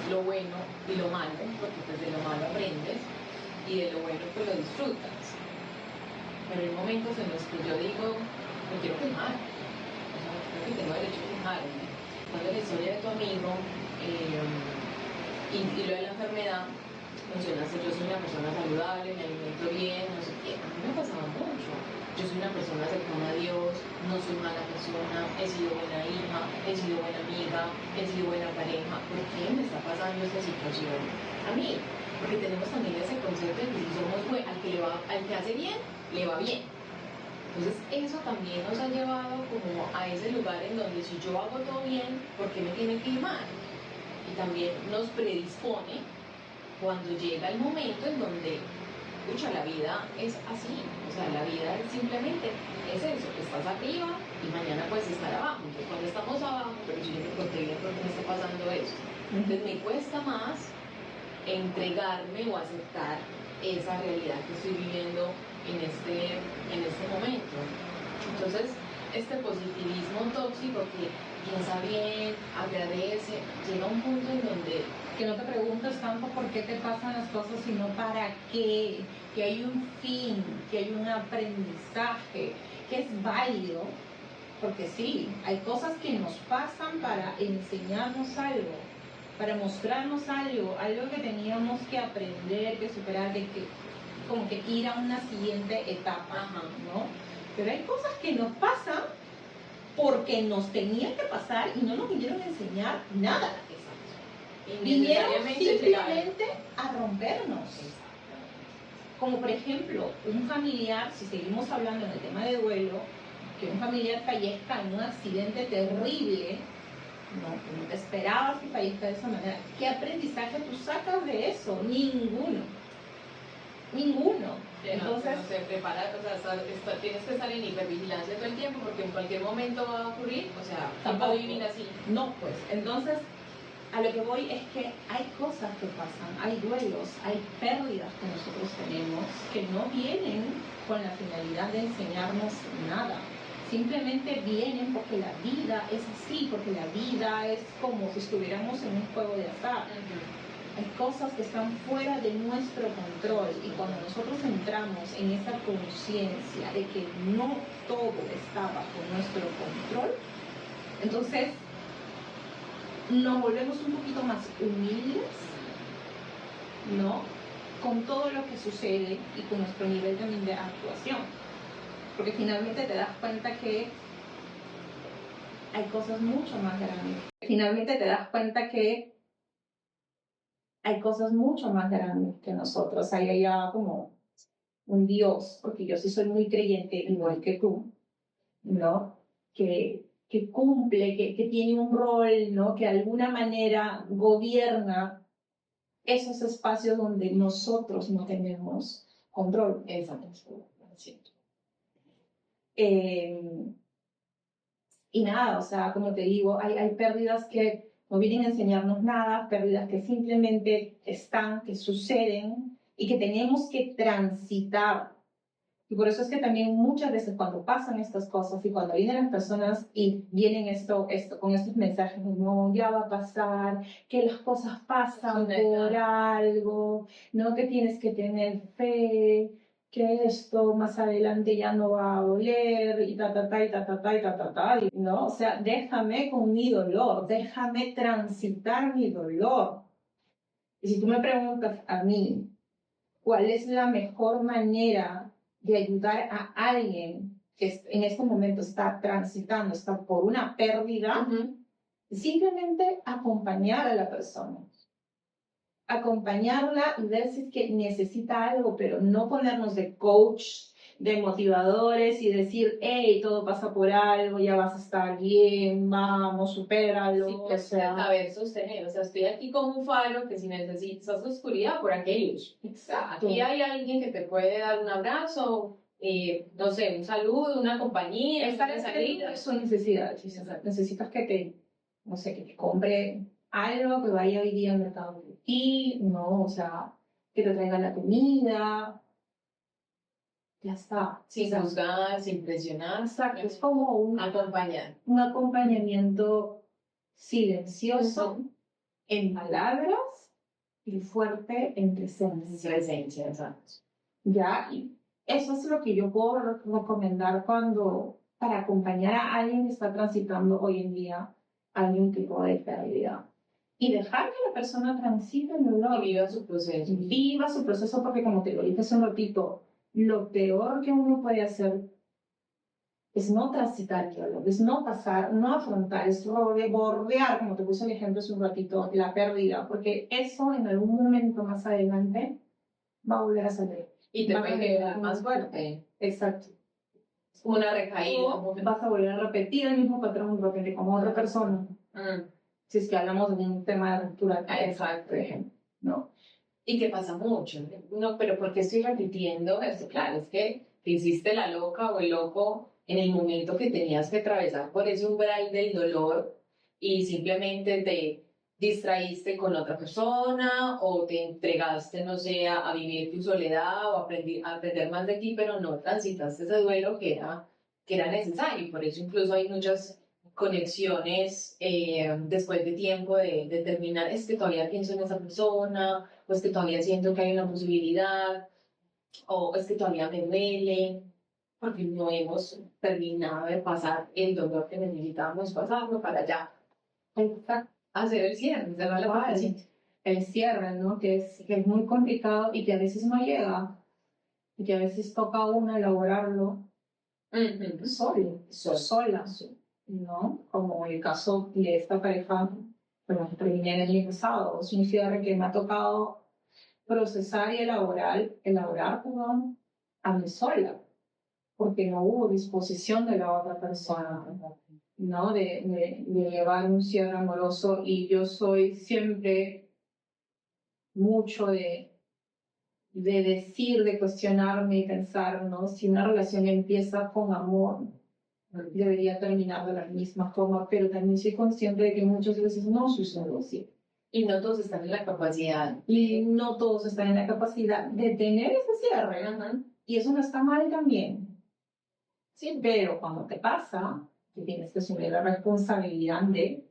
lo bueno y lo malo, porque pues de lo malo aprendes y de lo bueno pues lo disfrutas. Pero hay momentos en los que yo digo, me quiero quejar, o sea, creo que tengo derecho a quejarme. Cuando la historia de tu amigo y lo de la enfermedad, mencionaste, yo soy una persona saludable, me alimento bien, no sé qué, a mí me pasaba mucho. Yo soy una persona cercana a Dios, no soy mala persona, he sido buena hija, he sido buena amiga, he sido buena pareja. ¿Por qué me está pasando esta situación a mí? Porque tenemos también ese concepto de que si somos buenos, al que hace bien, le va bien. Entonces eso también nos ha llevado como a ese lugar en donde si yo hago todo bien, ¿por qué me tiene que ir mal? Y también nos predispone cuando llega el momento en donde escucha, la vida es así, o sea, la vida es simplemente es eso, estás arriba y mañana puedes estar abajo. Entonces, cuando estamos abajo, pero yo me conté bien por qué me está pasando eso. Entonces, me cuesta más entregarme o aceptar esa realidad que estoy viviendo en este momento. Entonces, este positivismo tóxico que piensa bien, agradece, llega a un punto en donde que no te preguntes tanto por qué te pasan las cosas, sino para qué, que hay un fin, que hay un aprendizaje, que es válido, porque sí, hay cosas que nos pasan para enseñarnos algo, para mostrarnos algo, algo que teníamos que aprender, que superar, que como que ir a una siguiente etapa, ¿no? Pero hay cosas que nos pasan porque nos tenían que pasar y no nos vinieron a enseñar nada. Vinieron simplemente a rompernos. Como por ejemplo, un familiar, si seguimos hablando en el tema de duelo, que un familiar fallezca en un accidente terrible, no te esperabas que fallezca de esa manera. ¿Qué aprendizaje tú sacas de eso? Ninguno. Entonces, no se prepara, o sea, tienes que estar en hipervigilancia todo el tiempo porque en cualquier momento va a ocurrir, o sea, tampoco vivir así. No, pues, entonces a lo que voy es que hay cosas que pasan, hay duelos, hay pérdidas que nosotros tenemos que no vienen con la finalidad de enseñarnos nada. Simplemente vienen porque la vida es así, porque la vida es como si estuviéramos en un juego de azar. Hay cosas que están fuera de nuestro control y cuando nosotros entramos en esa conciencia de que no todo está bajo nuestro control, entonces nos volvemos un poquito más humildes, ¿no? Con todo lo que sucede y con nuestro nivel también de actuación. Porque finalmente te das cuenta que hay cosas mucho más grandes. Finalmente te das cuenta que hay cosas mucho más grandes que nosotros. Hay allá como un Dios, porque yo sí soy muy creyente, igual que tú, ¿no? Que cumple, que tiene un rol, ¿no? Que de alguna manera gobierna esos espacios donde nosotros no tenemos control. Exacto. Y nada, o sea, como te digo, hay pérdidas que no vienen a enseñarnos nada, pérdidas que simplemente están, que suceden y que tenemos que transitar. Y por eso es que también muchas veces cuando pasan estas cosas y cuando vienen las personas y vienen con estos mensajes, no, ya va a pasar, que las cosas pasan por algo, no que tienes que tener fe, que esto más adelante ya no va a doler y ta ta ta y ta ta ta y ta ta ta, ¿no? O sea, déjame con mi dolor, déjame transitar mi dolor. Y si tú me preguntas a mí, cuál es la mejor manera de ayudar a alguien que en este momento está transitando, está por una pérdida, simplemente acompañar a la persona. Acompañarla y ver si es que necesita algo, pero no ponernos de coach, de motivadores y decir, hey, todo pasa por algo, ya vas a estar bien, vamos, supéralo. Sí, O sea, saber sostener, o sea, estoy aquí como un faro que si necesitas oscuridad, por aquí hay luz. exacto. Aquí hay alguien que te puede dar un abrazo, no sé, un saludo, una compañía, una salida. Es su necesidad. Necesitas que te, no sé, que te compre algo que vaya hoy día al mercado y no, o sea, que te traiga la comida, ya está. Sin juzgar, sin presionar. Exacto, es como acompañar. Un acompañamiento silencioso en palabras y fuerte en presencia. Presencia, exacto. Ya, y eso es lo que yo puedo recomendar para acompañar a alguien que está transitando hoy en día algún tipo de pérdida. Y dejar que la persona transite el dolor. Y viva su proceso. Viva su proceso, porque como te lo dije hace un ratito, lo peor que uno puede hacer es no transitar el dolor, es no pasar, no afrontar, es bordear, como te puse el ejemplo hace un ratito, la pérdida, porque eso en algún momento más adelante va a volver a salir. Y te puede quedar más fuerte. Exacto. Es como una recaída. O vas a volver a repetir el mismo patrón de repente como otra persona. Si es que hablamos de un tema de ruptura. Exacto. Por ejemplo, ¿no? Y que pasa mucho. No, pero ¿por qué estoy repitiendo esto? Claro, es que te hiciste la loca o el loco en el momento que tenías que atravesar por ese umbral del dolor y simplemente te distraíste con otra persona o te entregaste, no sé, a vivir tu soledad o a aprender más de ti, pero no transitaste ese duelo que era necesario. Por eso incluso hay muchas conexiones después de tiempo de terminar, es que todavía pienso en esa persona, o es que todavía siento que hay una posibilidad, o es que todavía me duele, porque no hemos terminado de pasar el dolor que necesitábamos pasarlo para ya hacer el cierre, cerrar la partecita. El cierre, ¿no? Que es muy complicado y que a veces no llega, y que a veces toca a uno elaborarlo sola, ¿no? Como el caso de esta pareja, bueno, que terminé el año pasado. Es un cierre que me ha tocado procesar y elaborar, perdón, a mí sola, porque no hubo disposición de la otra persona, ¿no? De llevar un cierre amoroso, y yo soy siempre mucho de decir, de cuestionarme y pensar, ¿no? Si una relación empieza con amor, debería terminar de la misma forma, pero también soy consciente de que muchas veces no sucede así. Y no todos están en la capacidad. Y no todos están en la capacidad de tener ese cierre. Y eso no está mal también. Sí, pero cuando te pasa, tú tienes que asumir la responsabilidad de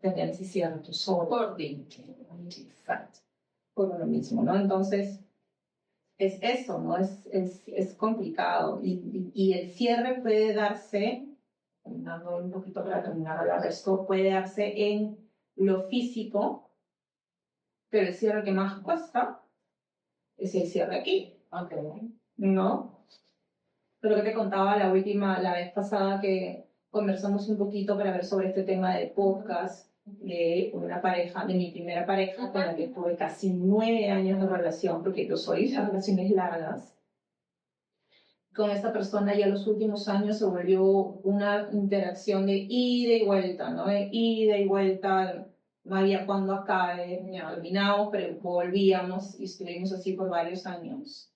tener ese cierre tú solo. Por ti. Exacto. Por lo mismo, ¿no? Entonces, es eso, ¿no? Es complicado. Y el cierre puede darse, terminando un poquito para terminar el resto, puede darse en lo físico, pero el cierre que más cuesta es el cierre aquí. ¿No? Pero que te contaba la vez pasada que conversamos un poquito para ver sobre este tema del podcast de una pareja, de mi primera pareja, con la que tuve casi 9 años de relación, porque yo soy de relaciones largas. Con esta persona ya los últimos años se volvió una interacción de ida y vuelta, ¿no? De ida y vuelta, no había cuando acabe, terminamos, pero volvíamos y estuvimos así por varios años.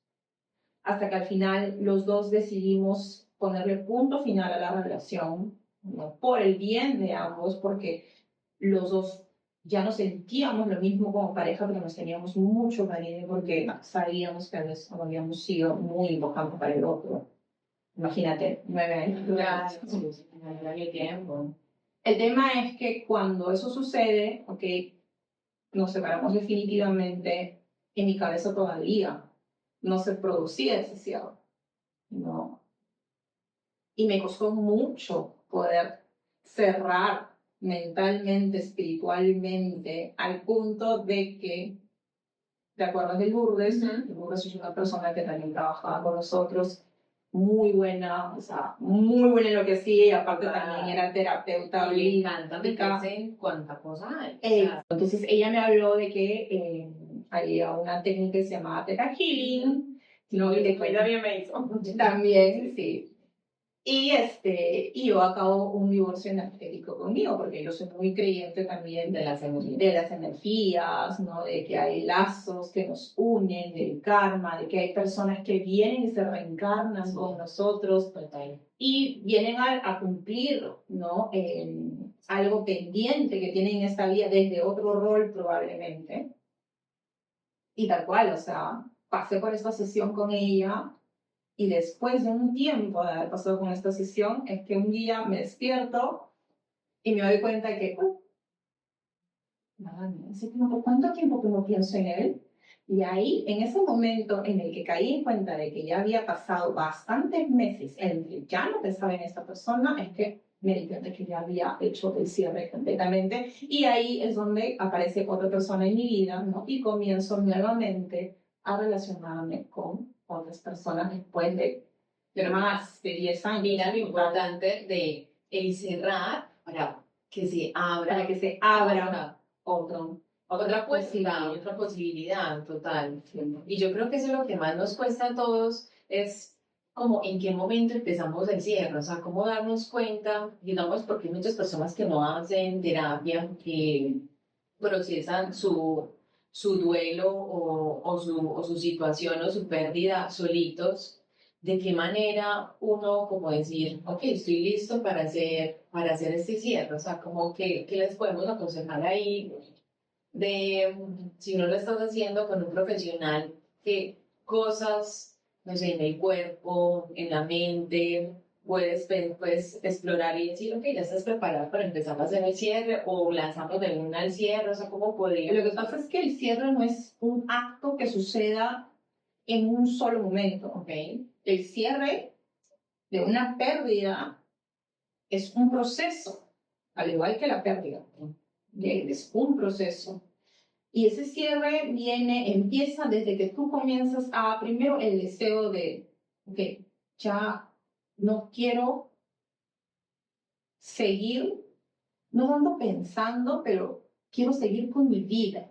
Hasta que al final los dos decidimos ponerle punto final a la relación, ¿no? Por el bien de ambos, porque los dos ya no sentíamos lo mismo como pareja, pero nos teníamos mucho cariño, porque sabíamos que habíamos sido muy importantes para el otro. Imagínate, 9 años. Claro, tiempo. El tema es que cuando eso sucede, nos separamos definitivamente, en mi cabeza todavía no se producía ese cierre, ¿no? Y me costó mucho poder cerrar mentalmente, espiritualmente, al punto de que ¿te acuerdas de Lourdes? Ujú. Lourdes es una persona que también trabajaba con nosotros, muy buena, o sea, muy buena en lo que hacía y aparte también era terapeuta Me encanta holística. meterse en cuánta cosa hay. O Eh, sea, entonces ella me habló de que había una técnica que se llamaba Theta Healing, ¿no? Y que también me hizo. también, sí. Y yo acabo un divorcio energético conmigo, porque yo soy muy creyente también de las energías, ¿no? De que hay lazos que nos unen, del karma, de que hay personas que vienen y se reencarnan con nosotros Total. y vienen a cumplir, ¿no? Algo pendiente que tienen en esta vida desde otro rol probablemente. Y tal cual, o sea, pasé por esta sesión con ella y después de un tiempo de haber pasado con esta sesión, es que un día me despierto y me doy cuenta que, nada, ese tiempo, ¿cuánto tiempo que no pienso en él? Y ahí, en ese momento en el que caí en cuenta de que ya había pasado bastantes meses en el que ya no pensaba en esta persona, es que me di cuenta que ya había hecho el cierre completamente. Y ahí es donde aparece otra persona en mi vida, ¿no? Y comienzo nuevamente a relacionarme con otras personas después de Pero más de 10 años. mira lo importante de el cerrar para que se abra. Para que se abra otra puerta, otra posibilidad total. Y yo creo que eso es lo que más nos cuesta a todos, es como en qué momento empezamos el cierre, o sea, cómo darnos cuenta, digamos, porque hay muchas personas que no hacen terapia, que procesan su duelo o su situación o su pérdida solitos, de qué manera uno, como decir, ok, estoy listo para hacer este cierre, o sea, como que les podemos aconsejar ahí de si no lo estás haciendo con un profesional, qué cosas, no sé, en el cuerpo, en la mente, puedes explorar y decir, ok, ya estás preparado para empezar a hacer el cierre o lanzamos de una al cierre, o sea, ¿cómo podría? Lo que pasa es que el cierre no es un acto que suceda en un solo momento, ¿ok? El cierre de una pérdida es un proceso, al igual que la pérdida. Es un proceso. Y ese cierre empieza desde que tú comienzas primero el deseo de, ok, ya no quiero seguir, no ando pensando, pero quiero seguir con mi vida.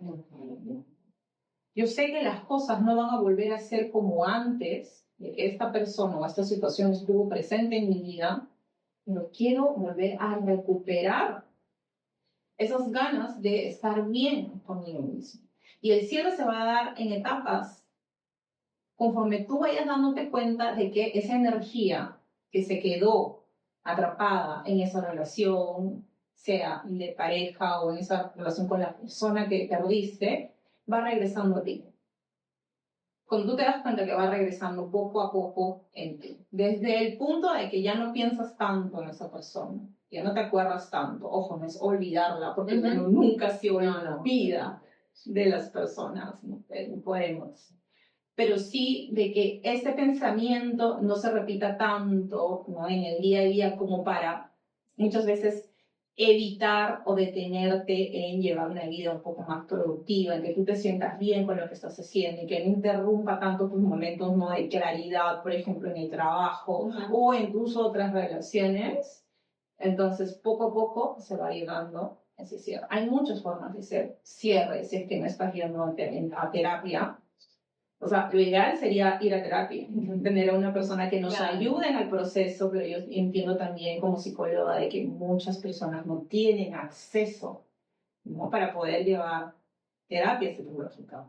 Yo sé que las cosas no van a volver a ser como antes, de que esta persona o esta situación estuvo presente en mi vida, pero quiero volver a recuperar esas ganas de estar bien conmigo mismo. Y el cierre se va a dar en etapas conforme tú vayas dándote cuenta de que esa energía que se quedó atrapada en esa relación, sea de pareja o en esa relación con la persona que perdiste, va regresando a ti. Cuando tú te das cuenta que va regresando poco a poco en ti, desde el punto de que ya no piensas tanto en esa persona, ya no te acuerdas tanto, ojo, no es olvidarla, porque uno nunca se olvida de las personas, no podemos, pero sí de que ese pensamiento no se repita tanto, ¿no? En el día a día como para muchas veces evitar o detenerte en llevar una vida un poco más productiva, en que tú te sientas bien con lo que estás haciendo y que no interrumpa tanto tus momentos, ¿no?, de claridad, por ejemplo, en el trabajo o en tus otras relaciones. Entonces, poco a poco se va llegando a ese cierre. Hay muchas formas de hacer cierre si es que no estás yendo a terapia. O sea, lo ideal sería ir a terapia, tener a una persona que nos ayude en el proceso, pero yo entiendo también como psicóloga de que muchas personas no tienen acceso, ¿no?, para poder llevar terapia psicológica.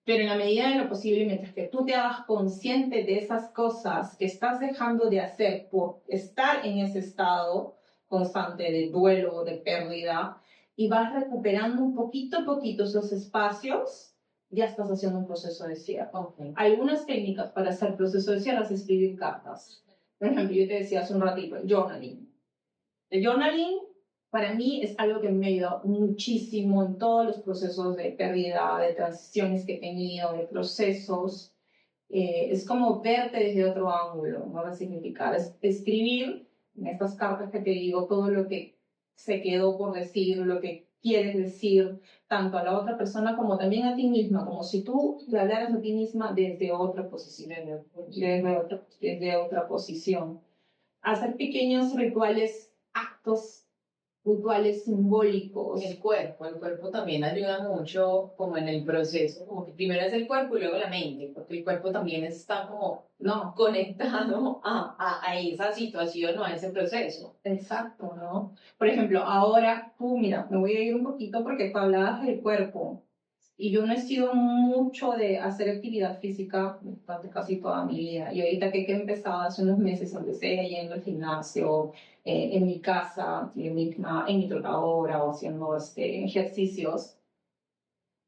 Pero en la medida de lo posible, mientras que tú te hagas consciente de esas cosas que estás dejando de hacer por estar en ese estado constante de duelo, de pérdida, y vas recuperando un poquito a poquito esos espacios, ya estás haciendo un proceso de cierre. Okay. Algunas técnicas para hacer proceso de cierre es escribir cartas. Por ejemplo, yo te decía hace un ratito, el journaling. El journaling para mí es algo que me ha ayudado muchísimo en todos los procesos de pérdida, de transiciones que he tenido, de procesos. Es como verte desde otro ángulo, no va a significar. Es escribir en estas cartas que te digo todo lo que se quedó por decir, lo que quieres decir tanto a la otra persona como también a ti misma, como si tú te hablaras a ti misma desde otra posición, desde otra posición. Hacer pequeños rituales, actos rituales simbólicos. El cuerpo también ayuda mucho como en el proceso, como que primero es el cuerpo y luego la mente, porque el cuerpo también está como No, conectado a esa situación o a ese proceso. exacto, ¿no? Por ejemplo, ahora tú, mira, me voy a ir un poquito porque tú hablabas del cuerpo. Y yo no he sido mucho de hacer actividad física durante casi toda mi vida. Y ahorita que he empezado hace unos meses, empecé yendo al gimnasio, en mi casa, en mi trotadora o haciendo ejercicios.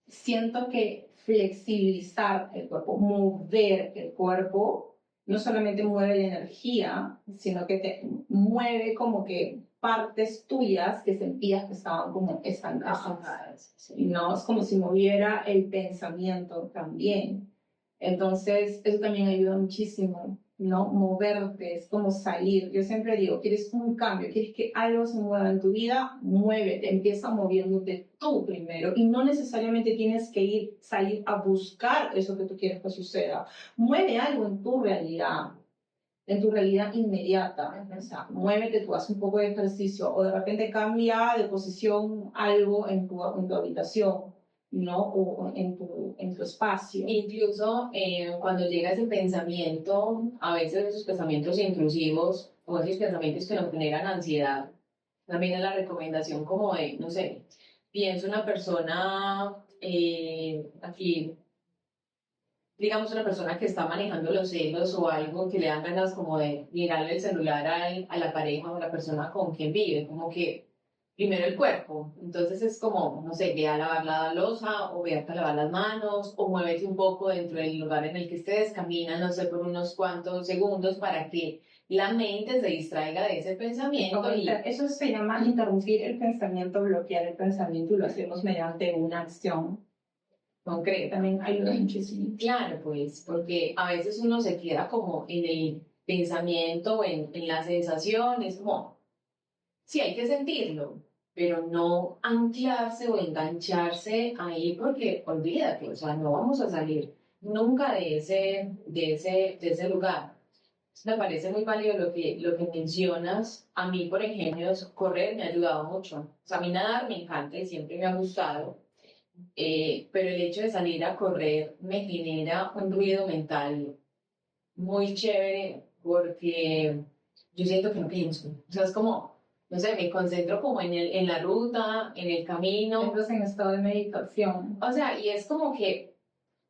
Siento que flexibilizar el cuerpo, mover el cuerpo, no solamente mueve la energía, sino que te mueve como que partes tuyas que sentías que estaban como estancadas. Sí. ¿No? Es como si moviera el pensamiento también. Entonces, eso también ayuda muchísimo, ¿no? Moverte, es como salir. Yo siempre digo, ¿quieres un cambio? ¿Quieres que algo se mueva en tu vida? Muévete, empieza moviéndote tú primero. Y no necesariamente tienes que salir a buscar eso que tú quieres que suceda. Mueve algo en tu realidad inmediata. O sea, muévete, tú haces un poco de ejercicio o de repente cambia de posición algo en tu habitación, ¿no? O en tu espacio. Incluso cuando llega ese pensamiento, a veces esos pensamientos intrusivos o esos pensamientos que nos generan ansiedad, también es la recomendación como de, no sé, pienso una persona aquí, digamos una persona que está manejando los celos o algo que le dan ganas como de mirarle el celular a la pareja o a la persona con quien vive, como que primero el cuerpo, entonces es como, no sé, ve a lavar la loza o ve a lavar las manos o muévete un poco dentro del lugar en el que estés, camina, no sé, por unos cuantos segundos para que la mente se distraiga de ese pensamiento y Eso se llama interrumpir el pensamiento, bloquear el pensamiento y lo hacemos mediante una acción. concreta. También ayuda muchísimo. Claro, pues, porque a veces uno se queda como en el pensamiento o en la sensación, es como, sí, hay que sentirlo, pero no anclarse o engancharse ahí porque olvídate, o sea, no vamos a salir nunca de ese lugar. Me parece muy válido lo que mencionas. A mí, por ejemplo, correr me ha ayudado mucho. O sea, a mí nadar me encanta y siempre me ha gustado, pero el hecho de salir a correr me genera un ruido mental muy chévere porque yo siento que no pienso. O sea, es como, no sé, me concentro como en la ruta, en el camino. Entras en estado de meditación. O sea, y es como que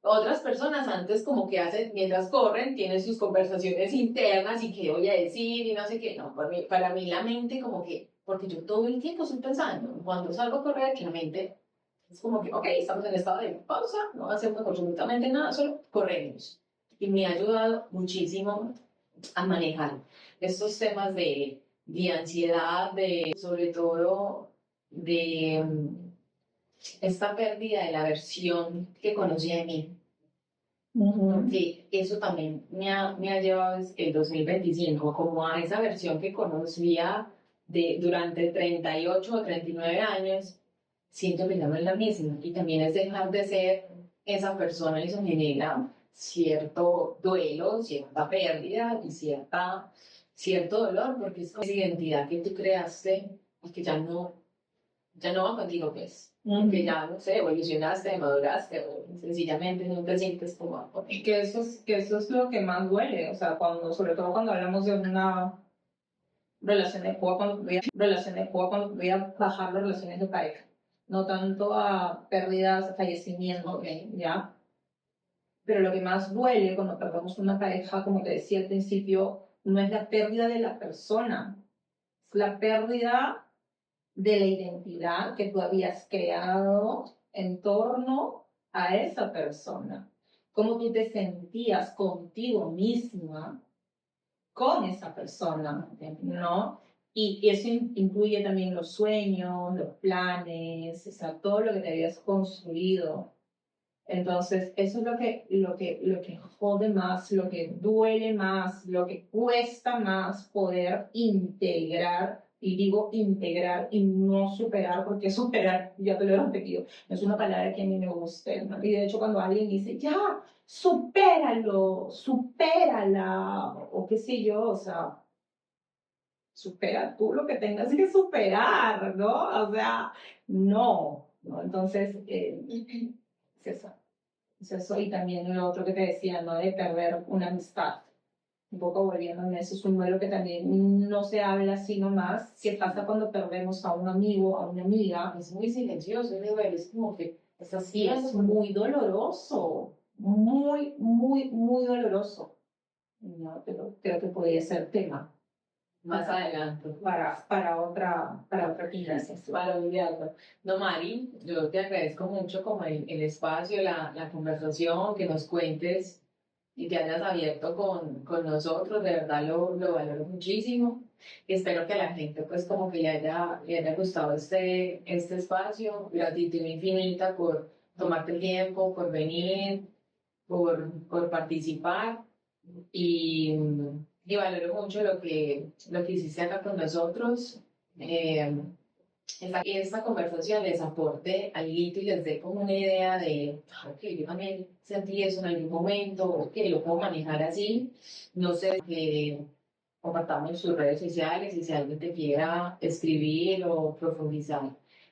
otras personas antes como que hacen, mientras corren, tienen sus conversaciones internas y qué voy a decir y no sé qué. No, para mí la mente como que, porque yo todo el tiempo estoy pensando, cuando salgo a correr, que la mente es como que, ok, estamos en estado de pausa, no hacemos absolutamente nada, solo corremos. Y me ha ayudado muchísimo a manejar estos temas de ansiedad, sobre todo de esta pérdida de la versión que conocía de mí. Porque eso también me ha llevado desde el 2025 como a esa versión que conocía durante 38 o 39 años, siento que ya no es la misma. Y también es dejar de ser esa persona y eso genera cierto duelo, cierta pérdida y cierto dolor, porque es como esa identidad que tú creaste y que ya no va contigo, pues. Que ya, no sé, evolucionaste, maduraste, o sencillamente no te sientes como. Y que eso es lo que más duele, o sea, sobre todo cuando hablamos de una relación de juego, cuando voy a bajar las relaciones de pareja, no tanto a pérdidas, fallecimientos, ¿ya? Pero lo que más duele cuando perdemos una pareja, como te decía al principio, no es la pérdida de la persona, es la pérdida de la identidad que tú habías creado en torno a esa persona. Cómo tú te sentías contigo misma con esa persona, ¿no? Y eso incluye también los sueños, los planes, o sea, todo lo que te habías construido. Entonces, eso es lo que jode más, lo que duele más, lo que cuesta más poder integrar y digo integrar y no superar, porque superar, ya te lo he repetido, no es una palabra que a mí me guste, ¿no? Y de hecho cuando alguien dice, ya, supéralo, supérala, o qué sé yo, o sea, supera tú lo que tengas que superar, ¿no? O sea, no, ¿no? Entonces, es eso. Es eso, y también lo otro que te decía, ¿no? De perder una amistad. Un poco volviendo en eso, es un duelo que también no se habla así nomás. ¿Qué pasa cuando perdemos a un amigo, a una amiga? Es muy silencioso, el duelo, es como que estás Sí, es muy doloroso, muy, muy, muy doloroso. No, pero creo que podría ser tema más adelante. para otra conversación. Para olvidarlo. No, Mari, yo te agradezco mucho como el espacio, la conversación, que nos cuentes y te hayas abierto con nosotros, de verdad lo valoro muchísimo. Y espero que a la gente pues como que le haya gustado este espacio. Gratitud infinita por tomarte el tiempo, por venir, por participar y, y valoro mucho lo que hiciste acá con nosotros. Que esta conversación les aporte algo y les dé como una idea de, ok, yo también sentí eso en algún momento, ok, lo puedo manejar así. No sé, que compartamos en sus redes sociales y si alguien te quiera escribir o profundizar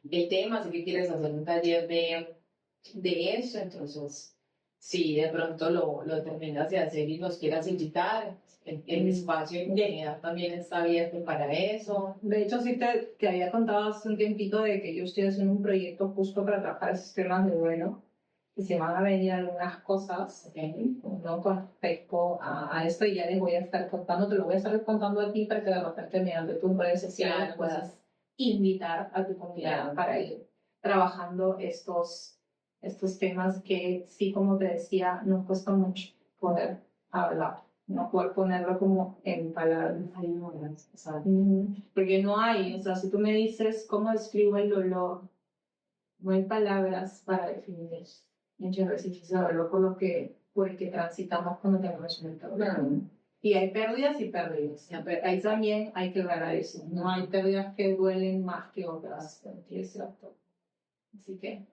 el tema, sé que quieres hacer un taller de eso, entonces, si de pronto lo terminas de hacer y nos quieras invitar, el espacio de comunidad también está abierto para eso. De hecho, sí te había contado hace un tiempito de que yo estoy haciendo un proyecto justo para trabajar esos temas de duelo, y se van a venir algunas cosas, ¿no? Con respecto a esto, y ya les voy a estar contando, te lo voy a estar contando a ti para que de repente mediante tus redes sociales Claro, puedas invitar a tu comunidad para ir trabajando estos temas que sí, como te decía, nos cuesta mucho poder hablar, no poder ponerlo como en palabras. Ay, no, gracias. O sea, Porque no hay, o sea, si tú me dices cómo describo el dolor, no hay palabras para definir eso. Muchas veces es el dolor por el que transitamos cuando tenemos un dolor. Y hay pérdidas y pérdidas. Ahí también hay que hablar a eso. No hay pérdidas que duelen más que otras. ¿Sí? Es cierto. Así que,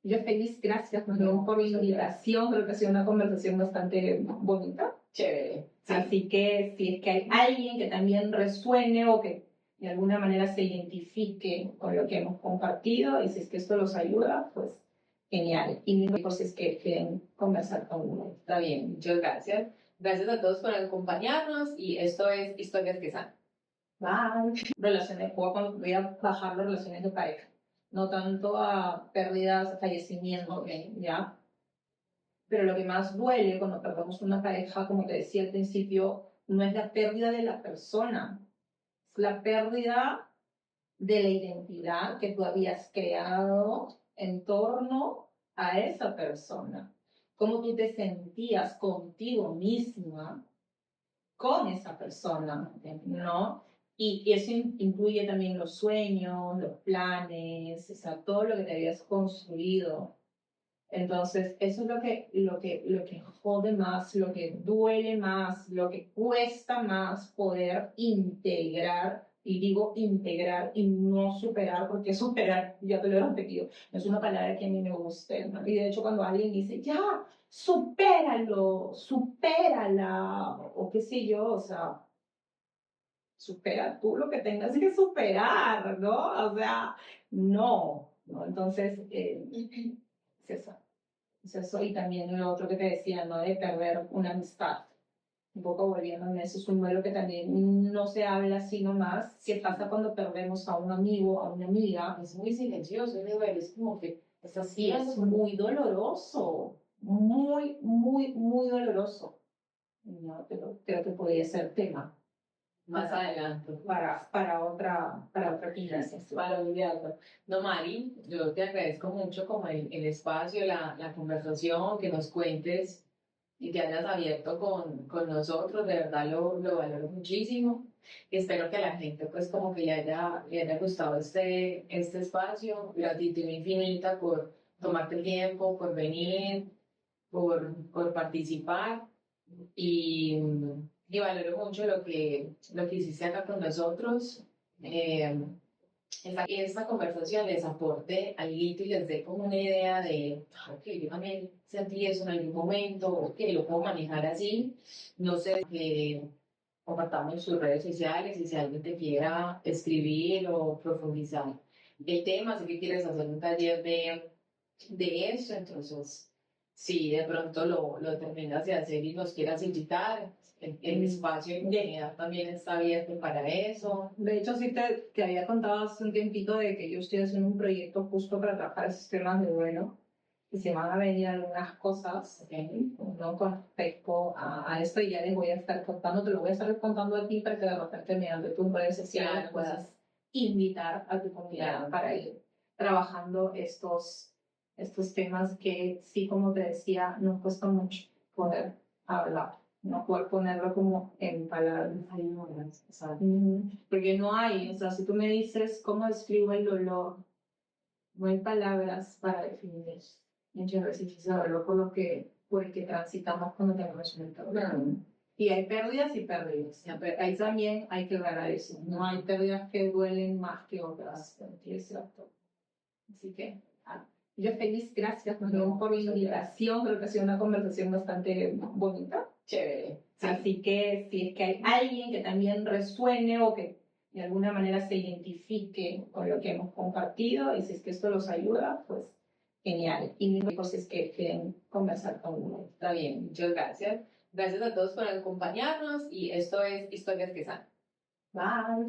yo feliz, gracias por la invitación. Creo que ha sido una conversación bastante bonita. chévere. Sí. Así que si es que hay alguien que también resuene o que de alguna manera se identifique con lo que hemos compartido y si es que esto los ayuda, pues genial. Y pues si es que quieren conversar con uno. Está bien, muchas gracias. Gracias a todos por acompañarnos y esto es Historias que Sanan. Bye. Relaciones, voy a bajar las relaciones de pareja. No tanto a pérdidas, fallecimientos, Ok. ¿ya? Pero lo que más duele cuando perdemos una pareja, como te decía al principio, no es la pérdida de la persona, es la pérdida de la identidad que tú habías creado en torno a esa persona. Cómo tú te sentías contigo misma con esa persona, ¿no? Y eso incluye también los sueños, los planes, o sea, todo lo que te habías construido. Entonces, eso es lo que jode más, lo que duele más, lo que cuesta más poder integrar, y digo integrar y no superar, porque superar, ya te lo he repetido, no es una palabra que a mí me guste, ¿no? Y de hecho cuando alguien dice, ya, supéralo, supérala, o qué sé yo, o sea, supera tú lo que tengas que superar, ¿no? O sea, no, ¿no? Entonces, es eso. Es eso, y también lo otro que te decía, ¿no? De perder una amistad. Un poco volviendo en eso, es un duelo que también no se habla así nomás. ¿Qué pasa cuando perdemos a un amigo, a una amiga? Es muy silencioso, el duelo, es como que estás Sí, es muy doloroso. Muy, muy, muy doloroso. No, pero creo que podría ser tema más adelante. para otra conversación. Para olvidarlo. No, Mari, yo te agradezco mucho como el espacio, la conversación, que nos cuentes y te hayas abierto con nosotros, de verdad lo valoro muchísimo. Y espero que a la gente pues como que le haya gustado este espacio. Gratitud infinita por tomarte el tiempo, por venir, por participar y valoro mucho lo que hiciste acá con nosotros. esta conversación les aporte algo y les dé como una idea de, ok, yo también sentí eso en algún momento, ok, lo puedo manejar así, no sé, que compartamos en sus redes sociales y si alguien te quiera escribir o profundizar el tema, si que quieres hacer un taller de eso, entonces, si de pronto lo terminas de hacer y nos quieras invitar, el espacio de comunidad también está abierto para eso. De hecho, sí te había contado hace un tiempito de que yo estoy haciendo un proyecto justo para trabajar esos temas de duelo y se van a venir algunas cosas, ¿no? Con respecto a esto y ya les voy a estar contando, te lo voy a estar contando aquí para que de repente mediante tus redes sociales puedas invitar a tu comunidad para ir trabajando estos temas que sí, como te decía, nos cuesta mucho poder hablar, no poder ponerlo como en palabras. Porque no hay, o sea, si tú me dices cómo describo el dolor, no hay palabras para definir eso. Muchas veces es el dolor por el que transitamos cuando tenemos un dolor. Y hay pérdidas y pérdidas. Ahí también hay que aclarar eso. No hay pérdidas que duelen más que otras. ¿Es cierto? Así que, yo feliz, gracias por la invitación. Creo que ha sido una conversación bastante bonita. Chévere. Sí. Así que si es que hay alguien que también resuene o que de alguna manera se identifique con lo que hemos compartido y si es que esto los ayuda, pues genial. Y mis cosas que quieren conversar conmigo. Está bien, muchas gracias. Gracias a todos por acompañarnos y esto es Historias que Sanan. Bye.